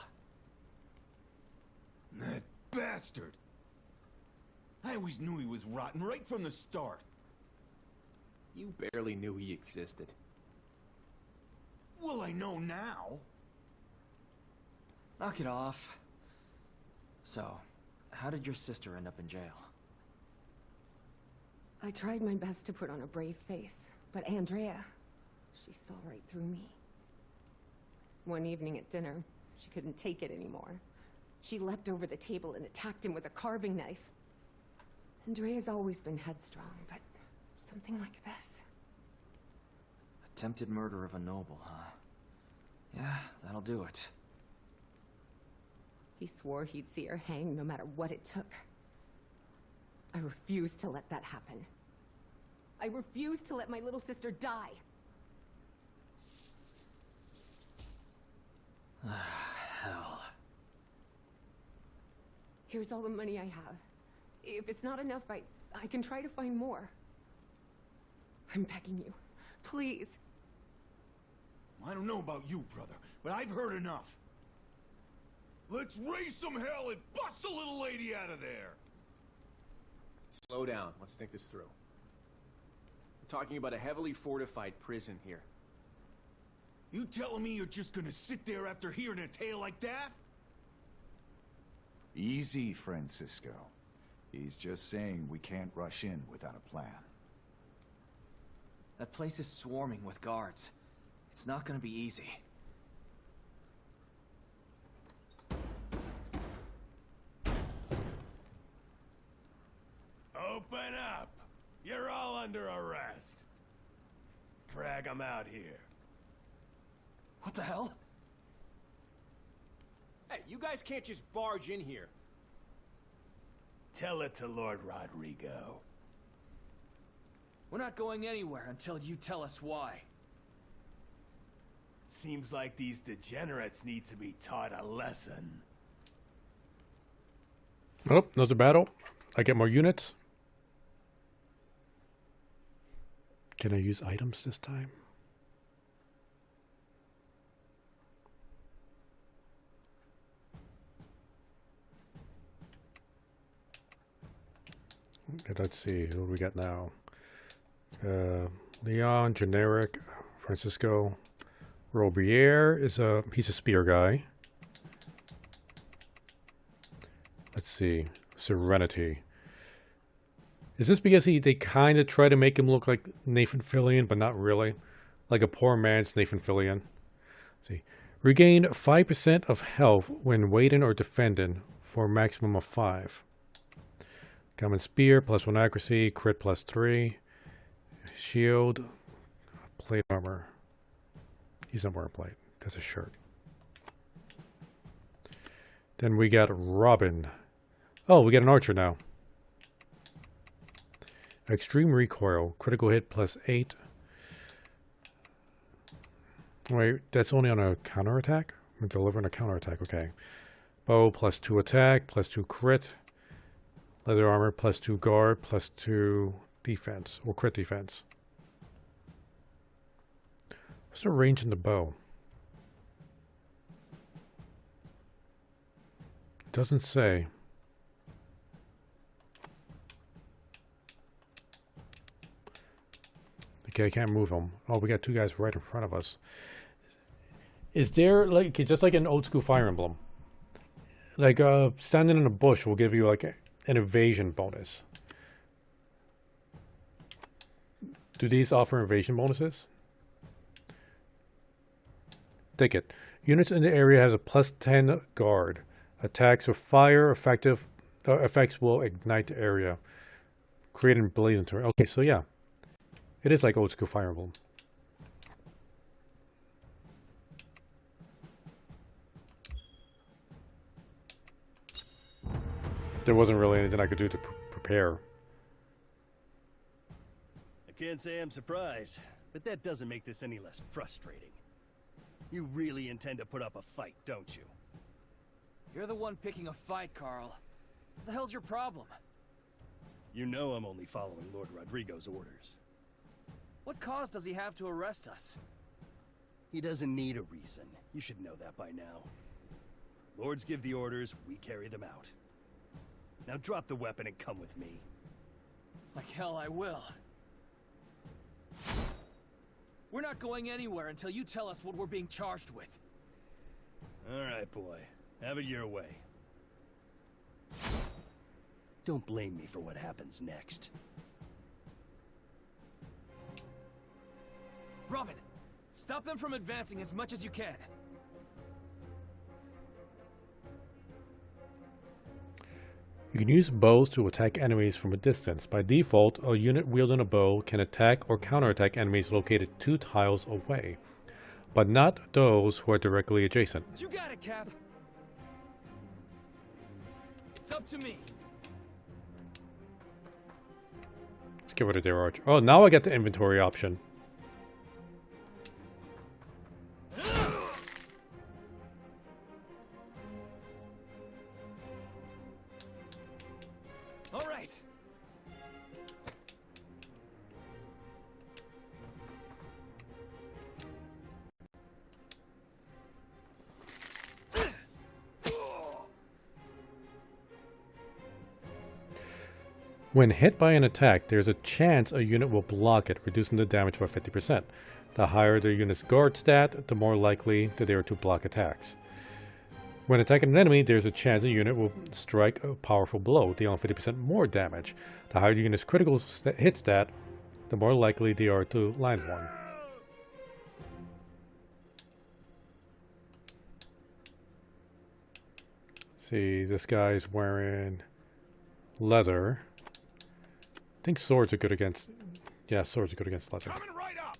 That bastard! I always knew he was rotten right from the start. You barely knew he existed. Well, I know now. Knock it off. So, how did your sister end up in jail? I tried my best to put on a brave face, but Andrea, she saw right through me. One evening at dinner, she couldn't take it anymore. She leapt over the table and attacked him with a carving knife. Andrea's always been headstrong, but something like this. Attempted murder of a noble, huh? Yeah, that'll do it. He swore he'd see her hang no matter what it took. I refused to let that happen. I refused to let my little sister die. Hell. Here's all the money I have. If it's not enough, I can try to find more. I'm begging you. Please. I don't know about you, brother, but I've heard enough. Let's raise some hell and bust the little lady out of there! Slow down. Let's think this through. We're talking about a heavily fortified prison here. You telling me you're just gonna sit there after hearing a tale like that? Easy, Francisco. He's just saying we can't rush in without a plan. That place is swarming with guards. It's not gonna be easy. Open up! You're all under arrest. Drag them out here. What the hell? Hey, you guys can't just barge in here. Tell it to Lord Rodrigo. We're not going anywhere until you tell us why. Seems like these degenerates need to be taught a lesson. Oh, another battle. I get more units. Can I use items this time? Okay, let's see. Who do we got now? Leon, generic. Francisco. Robier is he's a spear guy. Let's see. Serenity. Is this because they kind of try to make him look like Nathan Fillion, but not really? Like a poor man's Nathan Fillion. Let's see. Regain 5% of health when waiting or defending for a maximum of 5. Common spear, +1 accuracy, crit +3. Shield, plate armor. He's not wearing plate. That's a shirt. Then we got Robin. Oh, we got an archer now. Extreme recoil, critical hit +8. Wait, that's only on a counterattack? We're delivering a counterattack, okay. Bow +2 attack, +2 crit. Leather armor +2 guard, +2 defense, or crit defense. What's the range in the bow? Doesn't say. Okay, I can't move them. Oh, we got two guys right in front of us. Is there, like, just like an old school Fire Emblem, like standing in a bush will give you like an evasion bonus? Do these offer evasion bonuses? Take it. Units in the area has a +10 guard. Attacks with fire effects will ignite the area, creating blazing terrain. Okay, so yeah, it is like old school Fire Emblem. There wasn't really anything I could do to prepare. I can't say I'm surprised, but that doesn't make this any less frustrating. You really intend to put up a fight, don't you? You're the one picking a fight, Carl. What the hell's your problem? You know I'm only following Lord Rodrigo's orders. What cause does he have to arrest us? He doesn't need a reason. You should know that by now. Lords give the orders, we carry them out. Now drop the weapon and come with me. Like hell I will. We're not going anywhere until you tell us what we're being charged with. All right, boy. Have it your way. Don't blame me for what happens next. Robin, stop them from advancing as much as you can. You can use bows to attack enemies from a distance. By default, a unit wielding a bow can attack or counterattack enemies located 2 tiles away, but not those who are directly adjacent. You got it, Cap. It's up to me. Let's get rid of their archer. Oh, now I get the inventory option. All right. When hit by an attack, there's a chance a unit will block it, reducing the damage by 50%. The higher the unit's guard stat, the more likely that they are to block attacks. When attacking an enemy, there's a chance a unit will strike a powerful blow, dealing 50% more damage. The higher the unit's critical hit stat, the more likely they are to land one. See, this guy's wearing leather. I think swords are good against... Yeah, swords are good against leather. Coming right up.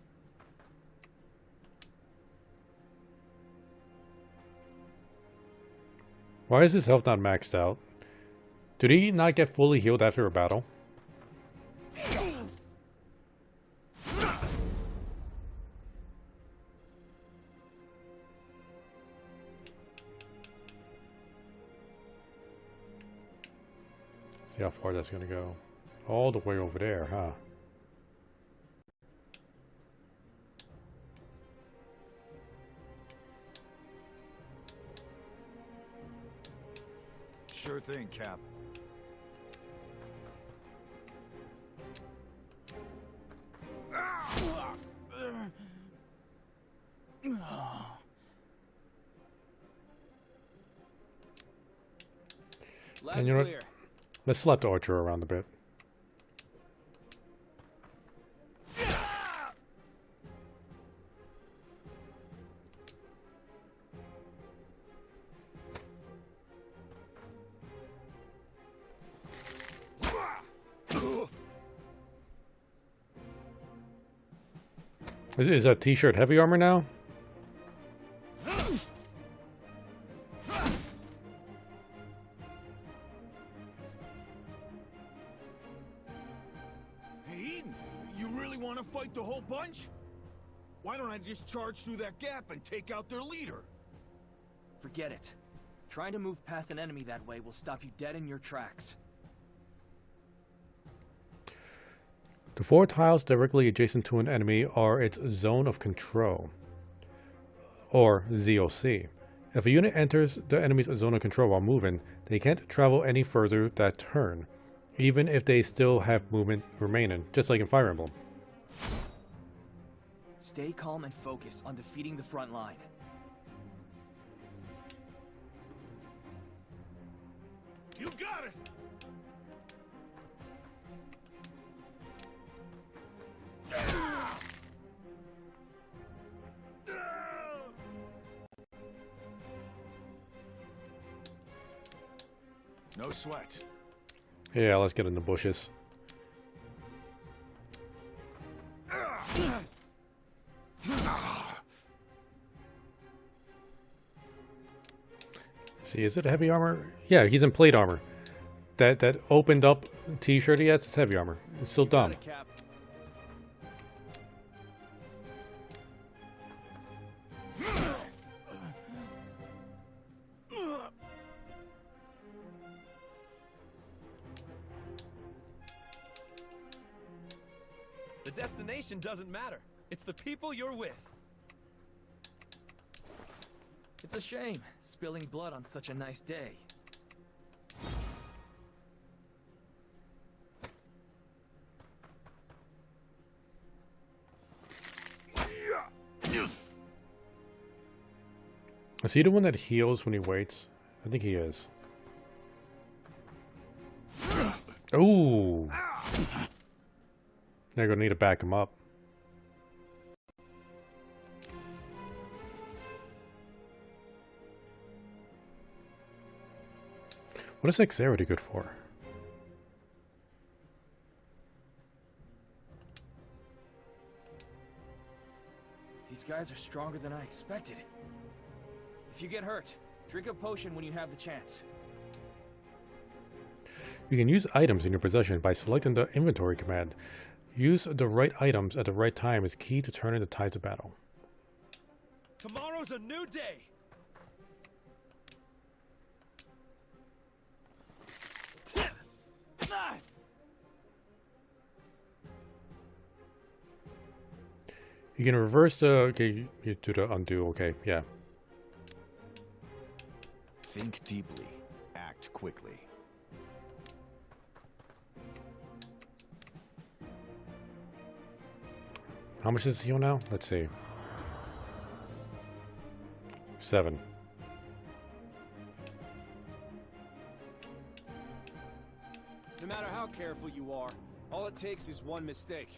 Why is his health not maxed out? Did he not get fully healed after a battle? See how far that's gonna go. All the way over there, huh? Sure thing, Cap. And you know what? Let's slap the archer around a bit. Is that t-shirt heavy armor now? Hey, Eden, you really want to fight the whole bunch? Why don't I just charge through that gap and take out their leader? Forget it. Trying to move past an enemy that way will stop you dead in your tracks. The 4 tiles directly adjacent to an enemy are its zone of control. or ZOC. If a unit enters the enemy's zone of control while moving, they can't travel any further that turn, even if they still have movement remaining, just like in Fire Emblem. Stay calm and focus on defeating the front line. You got it! No sweat. Yeah, let's get in the bushes. See, is it heavy armor? Yeah, he's in plate armor. That opened up t-shirt he has, it's heavy armor. It's still dumb. The destination doesn't matter. It's the people you're with. It's a shame, spilling blood on such a nice day. Is he the one that heals when he waits? I think he is. Ooh. They're gonna need to back him up. What is Dexterity good for? These guys are stronger than I expected. If you get hurt, drink a potion when you have the chance. You can use items in your possession by selecting the inventory command. Use the right items at the right time is key to turning the tides of battle. Tomorrow's a new day. You can reverse the... Okay, you do the undo. Okay, yeah. Think deeply. Act quickly. How much is heal now? Let's see. 7. No matter how careful you are, all it takes is one mistake.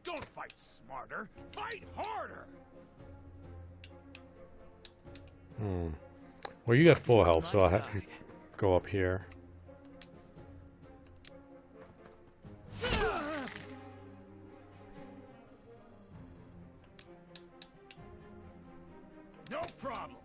Don't fight smarter, fight harder! Well, you got full health, so I'll have you go up here. No problem.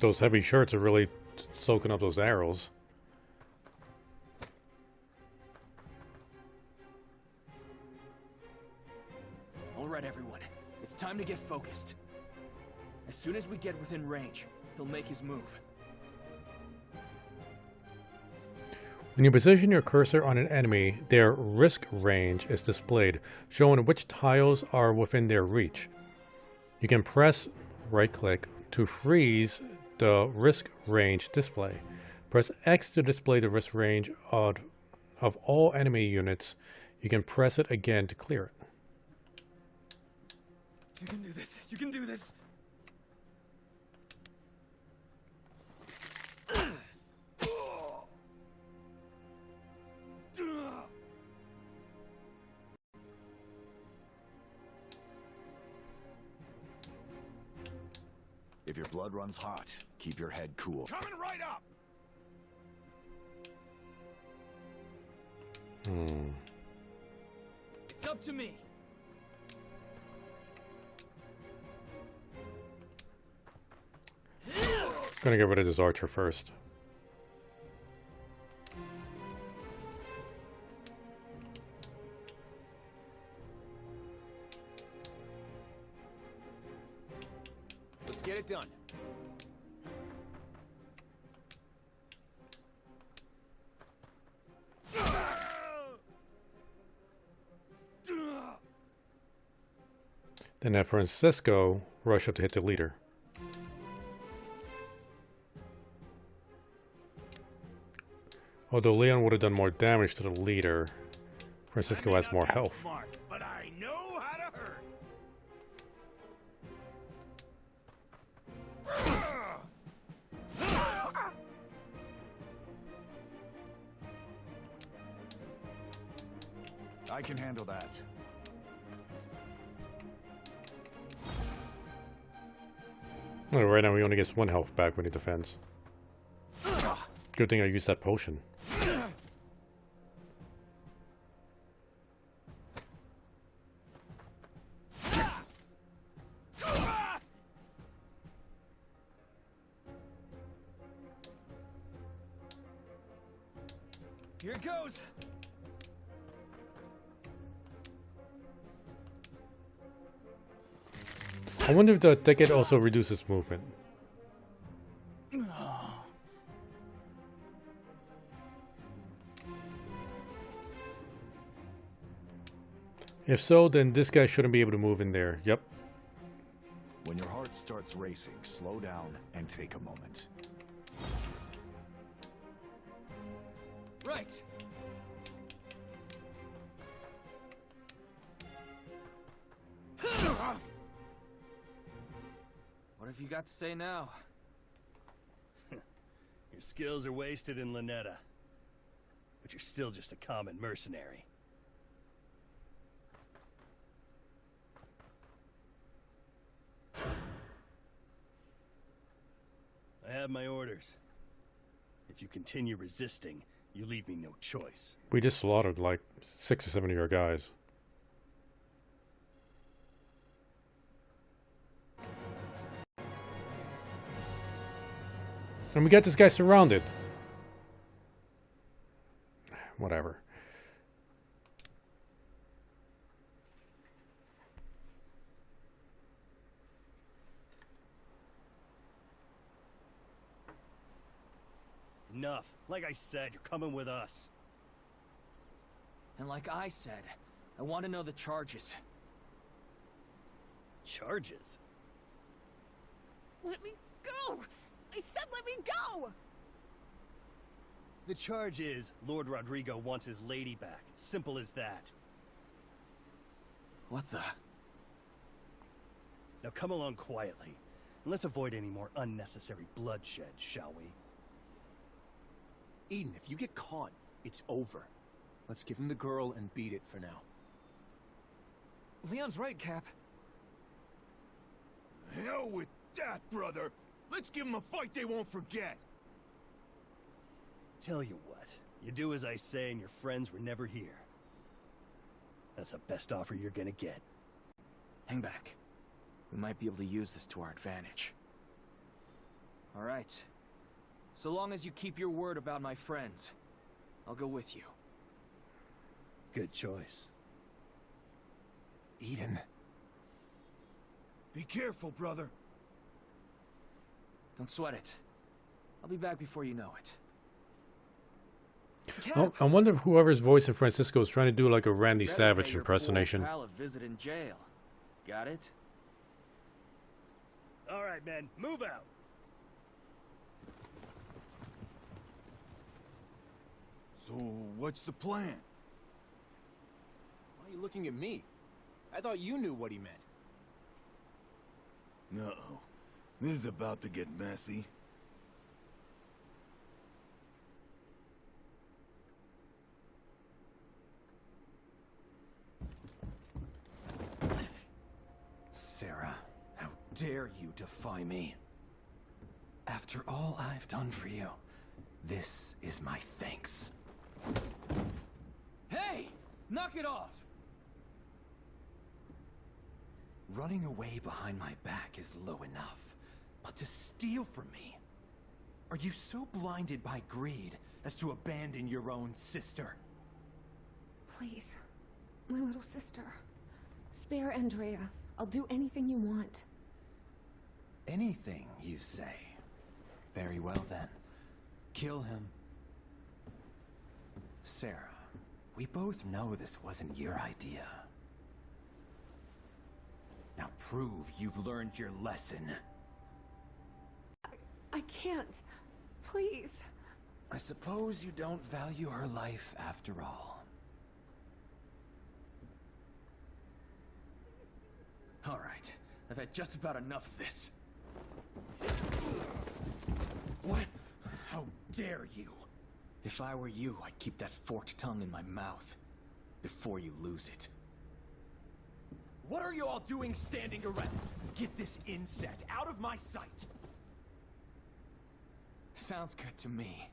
Those heavy shirts are really soaking up those arrows. All right, everyone. It's time to get focused. As soon as we get within range, he'll make his move. When you position your cursor on an enemy, their risk range is displayed, showing which tiles are within their reach. You can press right-click to freeze the risk range display. Press X to display the risk range of all enemy units. You can press it again to clear it. You can do this. You can do this. If your blood runs hot, keep your head cool. Coming right up! It's up to me. Gonna get rid of this archer first. Let's get it done. Then have Francisco rush up to hit the leader. Although Leon would have done more damage to the leader, Francisco has more health. Smart, but I know how to hurt. I can handle that. Well, right now he only gets 1 health back when he defends. Good thing I used that potion. Here goes. I wonder if the ticket also reduces movement. If so, then this guy shouldn't be able to move in there. Yep. When your heart starts racing, slow down and take a moment. Right. What have you got to say now? Your skills are wasted in Lynetta. But you're still just a common mercenary. I have my orders. If you continue resisting, you leave me no choice. We just slaughtered like 6 or 7 of your guys. And we got this guy surrounded. Whatever. Enough. Like I said, you're coming with us. And like I said, I want to know the charges. Charges? Let me go! I said let me go! The charge is Lord Rodrigo wants his lady back. Simple as that. What the? Now come along quietly, and let's avoid any more unnecessary bloodshed, shall we? Eden, if you get caught, it's over. Let's give him the girl and beat it for now. Leon's right, Cap. Hell with that, brother. Let's give them a fight they won't forget. Tell you what, you do as I say and your friends were never here. That's the best offer you're gonna get. Hang back. We might be able to use this to our advantage. All right. So long as you keep your word about my friends, I'll go with you. Good choice. Eden. Be careful, brother. Don't sweat it. I'll be back before you know it. Oh, I wonder if whoever's voicing Francisco is trying to do like a Randy Better Savage pay your impersonation. poor pal a visit in jail. Got it? All right, men, move out. So, what's the plan? Why are you looking at me? I thought you knew what he meant. Uh-oh. This is about to get messy. Sarah, how dare you defy me? After all I've done for you, this is my thanks. Hey! Knock it off! Running away behind my back is low enough, but to steal from me, Are you so blinded by greed as to abandon your own sister? Please. My little sister. Spare Andrea. I'll do anything you want. Anything, you say? Very well then. Kill him. Sarah, we both know this wasn't your idea. Now prove you've learned your lesson. I can't. Please. I suppose you don't value her life after all. All right, I've had just about enough of this. What? How dare you? If I were you, I'd keep that forked tongue in my mouth before you lose it. What are you all doing standing around? Get this insect out of my sight! Sounds good to me.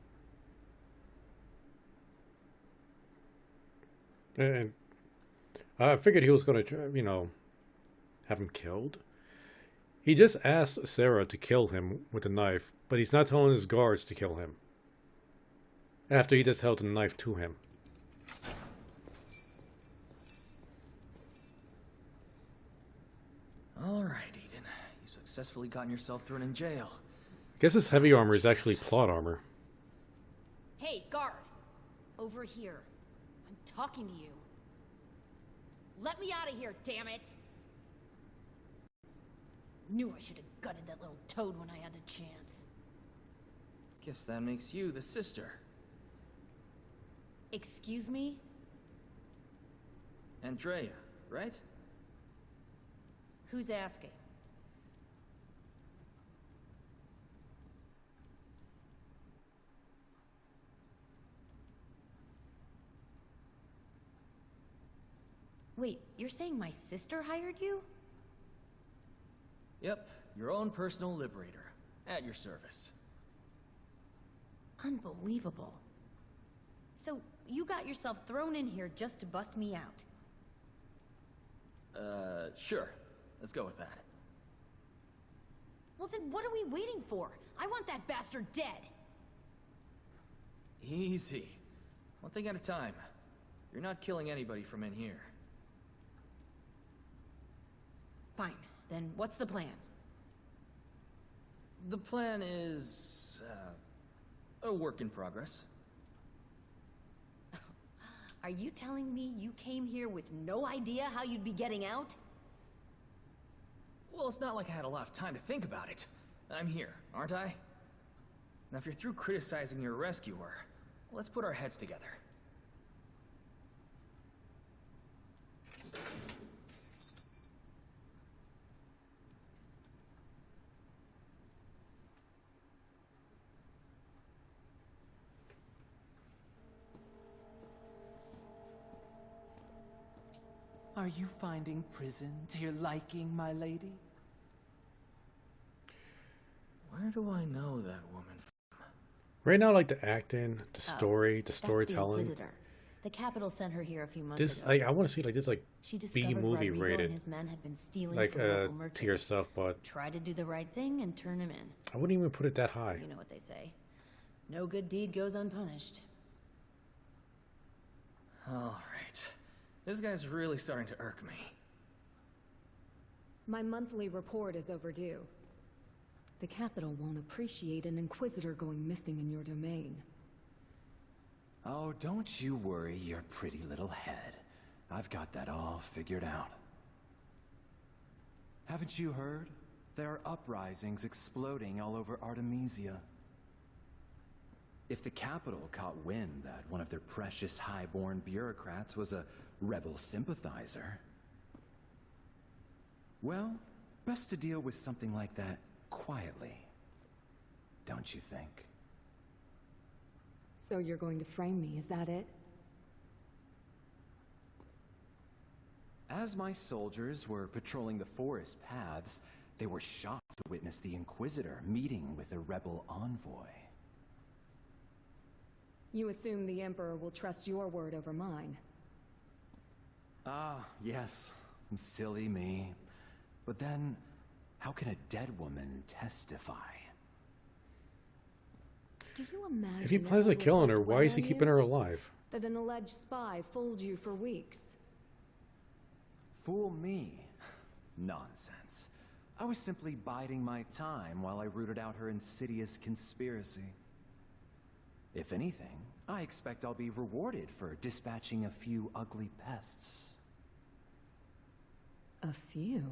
And I figured he was going to, you know, have him killed. He just asked Sarah to kill him with a knife, but he's not telling his guards to kill him. After he just held the knife to him. All right, Eden. You've successfully gotten yourself thrown in jail. I guess his heavy armor is actually plot armor. Hey, guard! Over here. I'm talking to you. Let me out of here, damn it! Knew I should have gutted that little toad when I had the chance. Guess that makes you the sister. Excuse me? Andrea, right? Who's asking? Wait, you're saying my sister hired you? Yep, your own personal liberator. At your service. Unbelievable. So, you got yourself thrown in here just to bust me out? Sure. Let's go with that. Well then what are we waiting for? I want that bastard dead! Easy. One thing at a time. You're not killing anybody from in here. Fine. Then what's the plan? The plan is... a work in progress. Are you telling me you came here with no idea how you'd be getting out? Well, it's not like I had a lot of time to think about it. I'm here, aren't I? Now, if you're through criticizing your rescuer, let's put our heads together. Are you finding prison to your liking, my lady? Where do I know that woman? Right now, like the acting, the story, the That's storytelling. the Inquisitor. The Capitol sent her here a few months This, ago. I want to see like this, like She B discovered movie Rodrigo rated, and his men had been stealing like from local merchants. tier stuff, but Tried to do the right thing and turn him in. I wouldn't even put it that high. You know what they say. No good deed goes unpunished. All right. This guy's really starting to irk me. My monthly report is overdue. The Capitol won't appreciate an Inquisitor going missing in your domain. Oh, don't you worry your pretty little head. I've got that all figured out. Haven't you heard? There are uprisings exploding all over Artemisia. If the Capitol caught wind that one of their precious highborn bureaucrats was a rebel sympathizer, well, best to deal with something like that quietly, don't you think? So you're going to frame me, is that it? As my soldiers were patrolling the forest paths, they were shocked to witness the Inquisitor meeting with a rebel envoy. You assume the Emperor will trust your word over mine. Ah, yes. Silly me. But then, how can a dead woman testify? Do you imagine If he plans on killing her, why is he keeping her alive? That an alleged spy fooled you for weeks. Fool me? Nonsense. I was simply biding my time while I rooted out her insidious conspiracy. If anything, I expect I'll be rewarded for dispatching a few ugly pests. A few?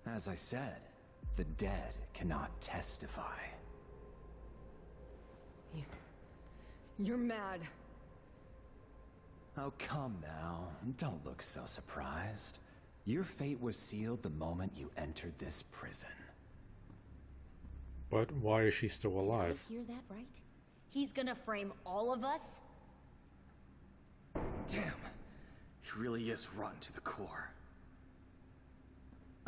As I said, the dead cannot testify. You're mad. Oh, come now. Don't look so surprised. Your fate was sealed the moment you entered this prison. But why is she still alive? Did I hear that right? He's gonna frame all of us? Damn. He really is rotten to the core.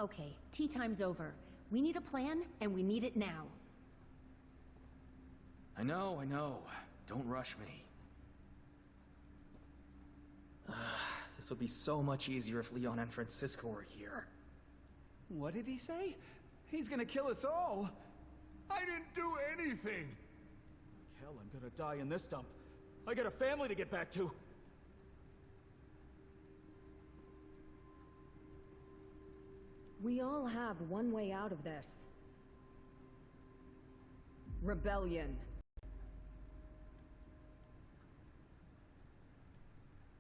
Okay, tea time's over. We need a plan, and we need it now. I know. Don't rush me. This would be so much easier if Leon and Francisco were here. What did he say? He's gonna kill us all. I didn't do anything. Hell, I'm gonna die in this dump. I got a family to get back to. We all have one way out of this. Rebellion.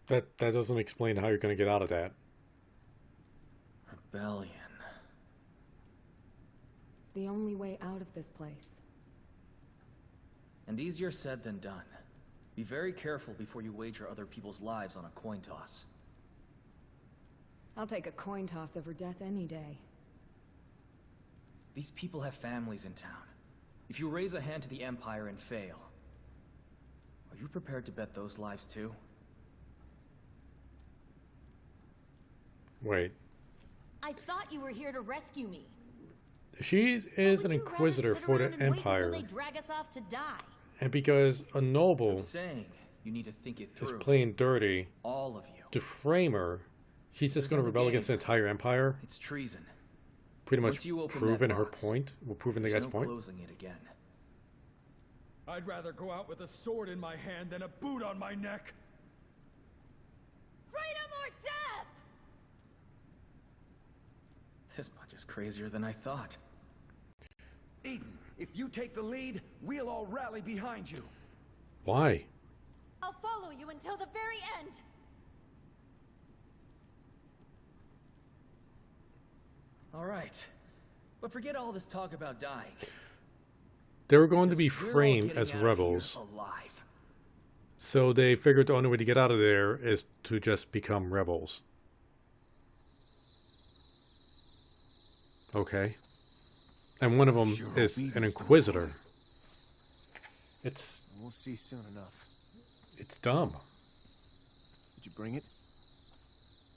That doesn't explain how you're going to get out of that. Rebellion. It's the only way out of this place. And easier said than done. Be very careful before you wager other people's lives on a coin toss. I'll take a coin toss over death any day. These people have families in town. If you raise a hand to the Empire and fail, are you prepared to bet those lives too? Wait. I thought you were here to rescue me. She is an Would you rather inquisitor sit for the around and wait Empire. until they drag us off to die? And because a noble I'm saying you need to think it is through. playing dirty All of you. to frame her, she's This just going to isn't a rebel game. against the entire Empire. It's treason. Pretty much Once you open proving that her box, point. We're proving the there's guy's no point. closing it again. I'd rather go out with a sword in my hand than a boot on my neck. Freedom or death! This bunch is crazier than I thought. Eden, if you take the lead, we'll all rally behind you. Why? I'll follow you until the very end. All right. But forget all this talk about dying. They were going to be Because we're all framed getting as out of rebels. here alive. So they figured the only way to get out of there is to just become rebels. Okay. And one of them Sure, is Beaver's an the inquisitor. one. We'll see soon enough. It's dumb. Did you bring it?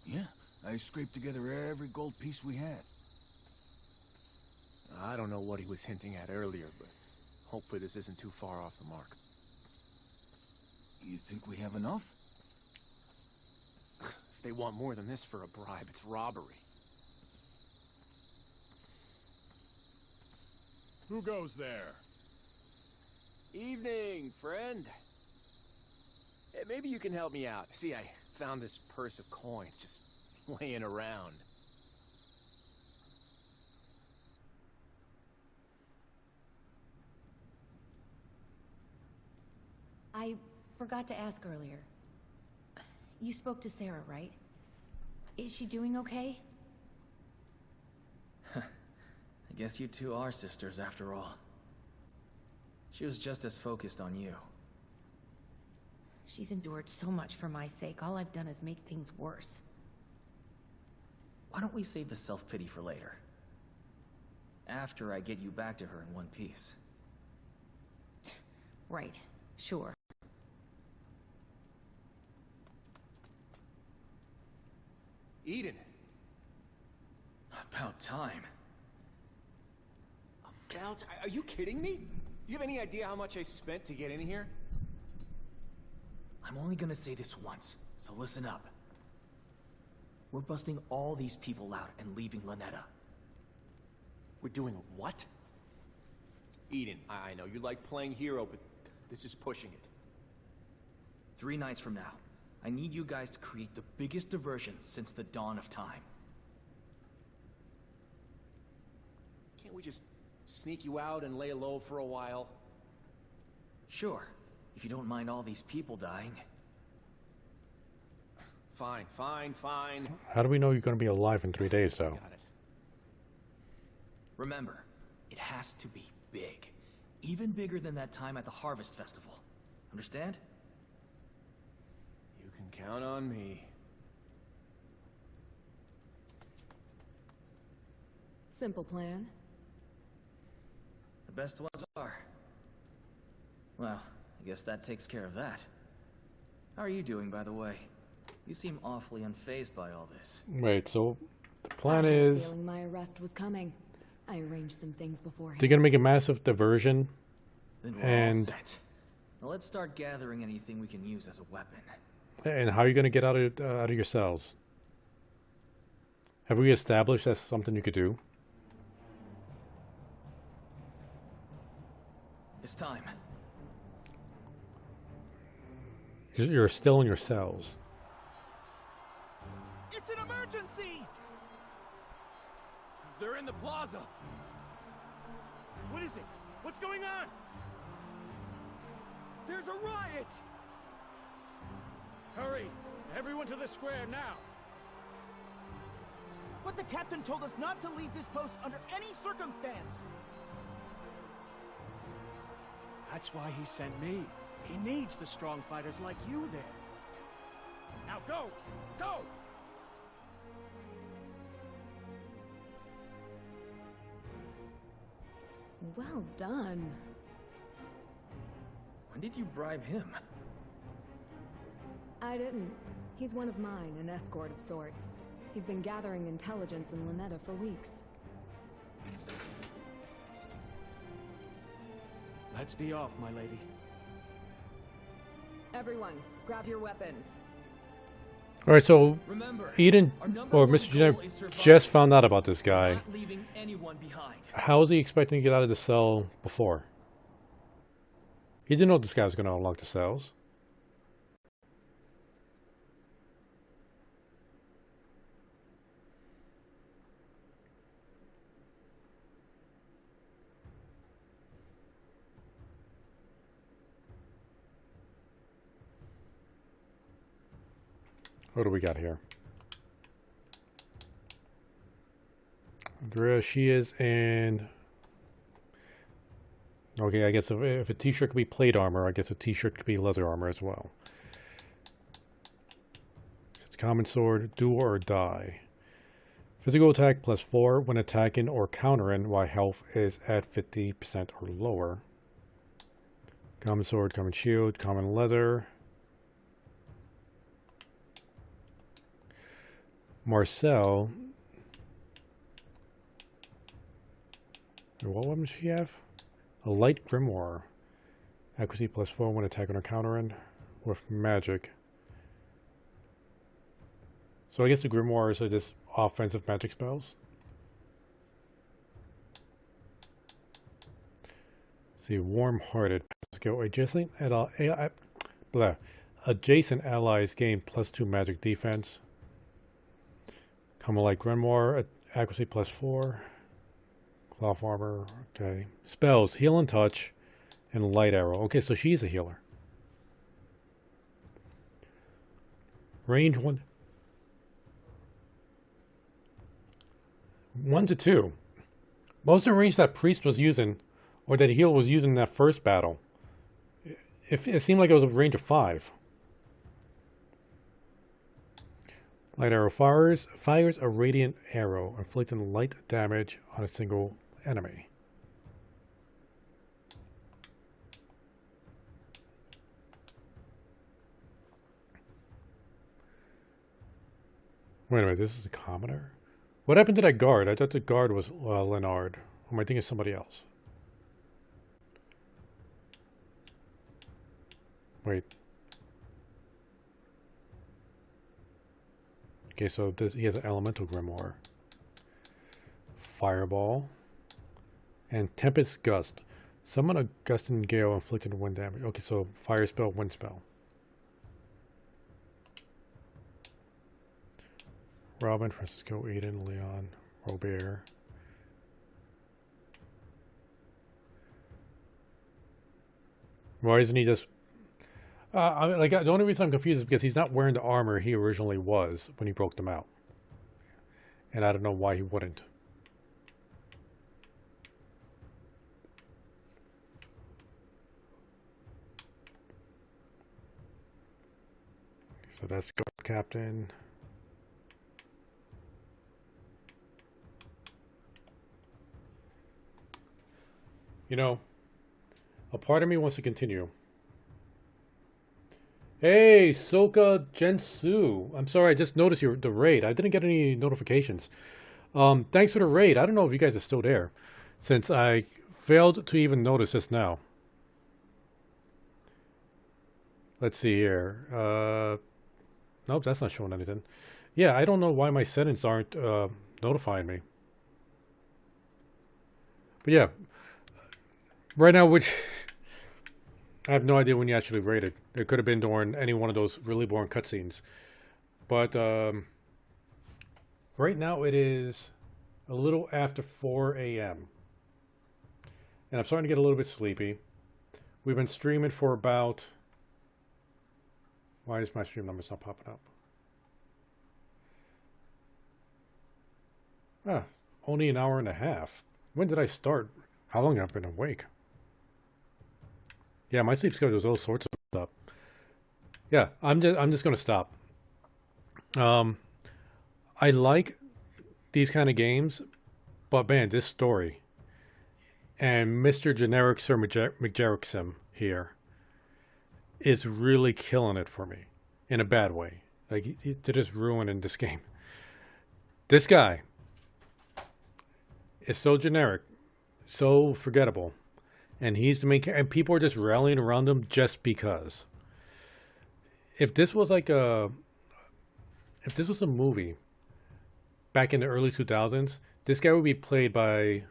Yeah, I scraped together every gold piece we had. I don't know what he was hinting at earlier, but hopefully this isn't too far off the mark. You think we have enough? If they want more than this for a bribe, it's robbery. Who goes there? Evening, friend. Hey, maybe you can help me out. See, I found this purse of coins just laying around. I forgot to ask earlier. You spoke to Sarah, right? Is she doing okay? I guess you two are sisters after all. She was just as focused on you. She's endured so much for my sake. All I've done is make things worse. Why don't we save the self-pity for later? After I get you back to her in one piece. Right. Sure. Eden! About time. About? Are you kidding me? You have any idea how much I spent to get in here? I'm only gonna say this once, so listen up. We're busting all these people out and leaving Lynetta. We're doing what? Eden, I know you like playing hero, but this is pushing it. 3 nights from now, I need you guys to create the biggest diversion since the dawn of time. Can't we just sneak you out and lay low for a while? Sure, if you don't mind all these people dying. Fine, fine, fine. How do we know you're going to be alive in 3 days, though? Got it. Remember, it has to be big. Even bigger than that time at the Harvest Festival. Understand? You can count on me. Simple plan. The best ones are. Well, I guess that takes care of that. How are you doing, by the way? You seem awfully unfazed by all this. Wait, so the plan I had a is feeling my arrest was coming. I arranged some things beforehand. they're going to make a massive diversion. Then we're all set. Now let's start gathering anything we can use as a weapon. And how are you going to get out of your cells? Have we established that's something you could do? It's time. You're still in your cells. It's an emergency! They're in the plaza. What is it? What's going on? There's a riot! Hurry! Everyone to the square now! But the captain told us not to leave this post under any circumstance. That's why he sent me. He needs the strong fighters like you there. Now go! Go! Well done. When did you bribe him? I didn't. He's one of mine, an escort of sorts. He's been gathering intelligence in Lynetta for weeks. Let's be off, my lady. Everyone, grab your weapons. All right, so Remember, Eden our number or one Mr. Jenner goal is survival. just found out about this guy. Not leaving anyone behind. How is he expecting to get out of the cell before? He didn't know this guy was going to unlock the cells. What do we got here? Andrea, she is in... Okay, I guess if a t-shirt could be plate armor, I guess a t-shirt could be leather armor as well. It's common sword, do or die. Physical attack +4 when attacking or countering while health is at 50% or lower. Common sword, common shield, common leather. Marcel. What weapon does she have? A light grimoire. Accuracy +4 when attacking or countering with magic. So I guess the grimoires are just offensive magic spells. See, warm-hearted. Let's go. Adjacent allies gain +2 magic defense. Common light grimoire. Accuracy +4. Cloth armor, okay. Spells, heal and touch, and light arrow. Okay, so she's a healer. Range 1 to 2. Most of the range that priest was using, or that healer was using in that first battle, it seemed like it was a range of 5. Light arrow fires a radiant arrow, inflicting light damage on a single enemy. Wait a minute, this is a commoner? What happened to that guard? I thought the guard was Leonard. Or am I thinking of somebody else? Wait. Okay, so he has an elemental grimoire. Fireball. And Tempest Gust. Summon a gust and gale inflicting wind damage. Okay, so fire spell, wind spell. Robin, Francisco, Aiden, Leon, Robert. Why isn't he just... like the only reason I'm confused is because he's not wearing the armor he originally was when he broke them out. And I don't know why he wouldn't. So that's guard captain. You know, a part of me wants to continue. Hey, Soka Gensu. I'm sorry, I just noticed the raid. I didn't get any notifications. Thanks for the raid. I don't know if you guys are still there, since I failed to even notice this now. Let's see here. Nope, that's not showing anything. Yeah, I don't know why my settings aren't notifying me. But yeah, right now, which I have no idea when you actually rated. It could have been during any one of those really boring cutscenes. But right now it is a little after 4 a.m. And I'm starting to get a little bit sleepy. We've been streaming for about... Why is my stream numbers not popping up? Ah, only an hour and a half. When did I start? How long have I been awake? Yeah, my sleep schedule is all sorts of stuff. Yeah, I'm just gonna stop. I like these kind of games, but man, this story and Mr. Generic Sir McJerrickson here is really killing it for me in a bad way. Like they're just ruining this game. This guy is so generic, so forgettable. And he's the main character, and people are just rallying around him just because. If this was like a movie back in the early 2000s, this guy would be played by...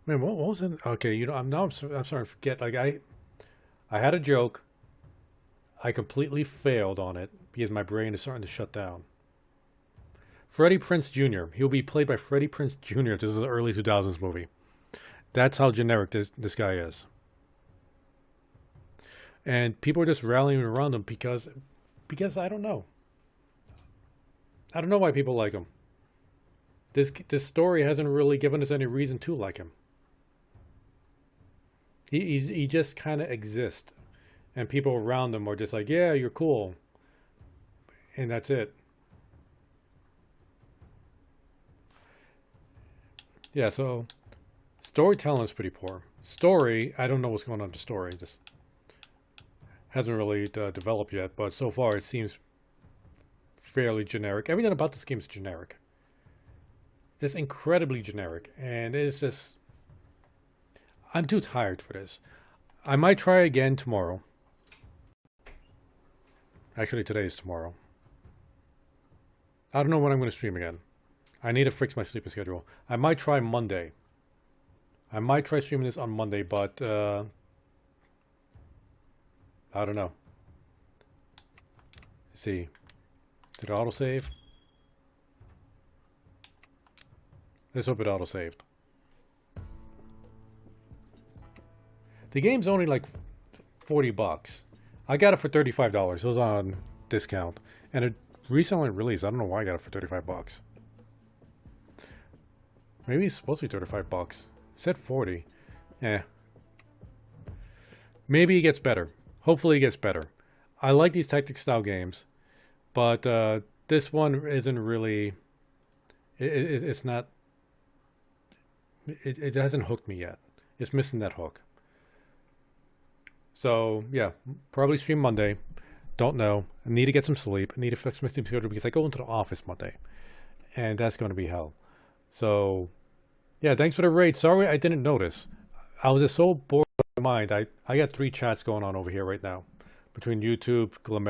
Man, what was it? Okay, you know, I'm starting to forget. Like I had a joke. I completely failed on it because my brain is starting to shut down. Freddie Prinze Jr. He'll be played by Freddie Prinze Jr. This is an early 2000s movie. That's how generic this guy is. And people are just rallying around him because I don't know. I don't know why people like him. This story hasn't really given us any reason to like him. He just kind of exists. And people around him are just like, yeah, you're cool. And that's it. Yeah, so storytelling is pretty poor. Story, I don't know what's going on with the story. It just hasn't really developed yet. But so far, it seems fairly generic. Everything about this game is generic. Just incredibly generic. And it's just... I'm too tired for this. I might try again tomorrow. Actually, today is tomorrow. I don't know when I'm going to stream again. I need to fix my sleeping schedule. I might try Monday. I might try streaming this on Monday, but I don't know. Let's see. Did it autosave? Let's hope it autosaved. The game's only like $40. I got it for $35. It was on discount. And it recently released. I don't know why I got it for $35. Maybe it's supposed to be $35. It said 40. Yeah. Maybe it gets better. Hopefully it gets better. I like these tactics style games. But this one isn't really... It's not... It hasn't hooked me yet. It's missing that hook. So, yeah. Probably stream Monday. Don't know. I need to get some sleep. I need to fix my sleep schedule because I go into the office Monday. And that's going to be hell. So... Yeah, thanks for the raid. Sorry I didn't notice. I was just so bored in my mind. I got 3 chats going on over here right now. Between YouTube, Glimmer,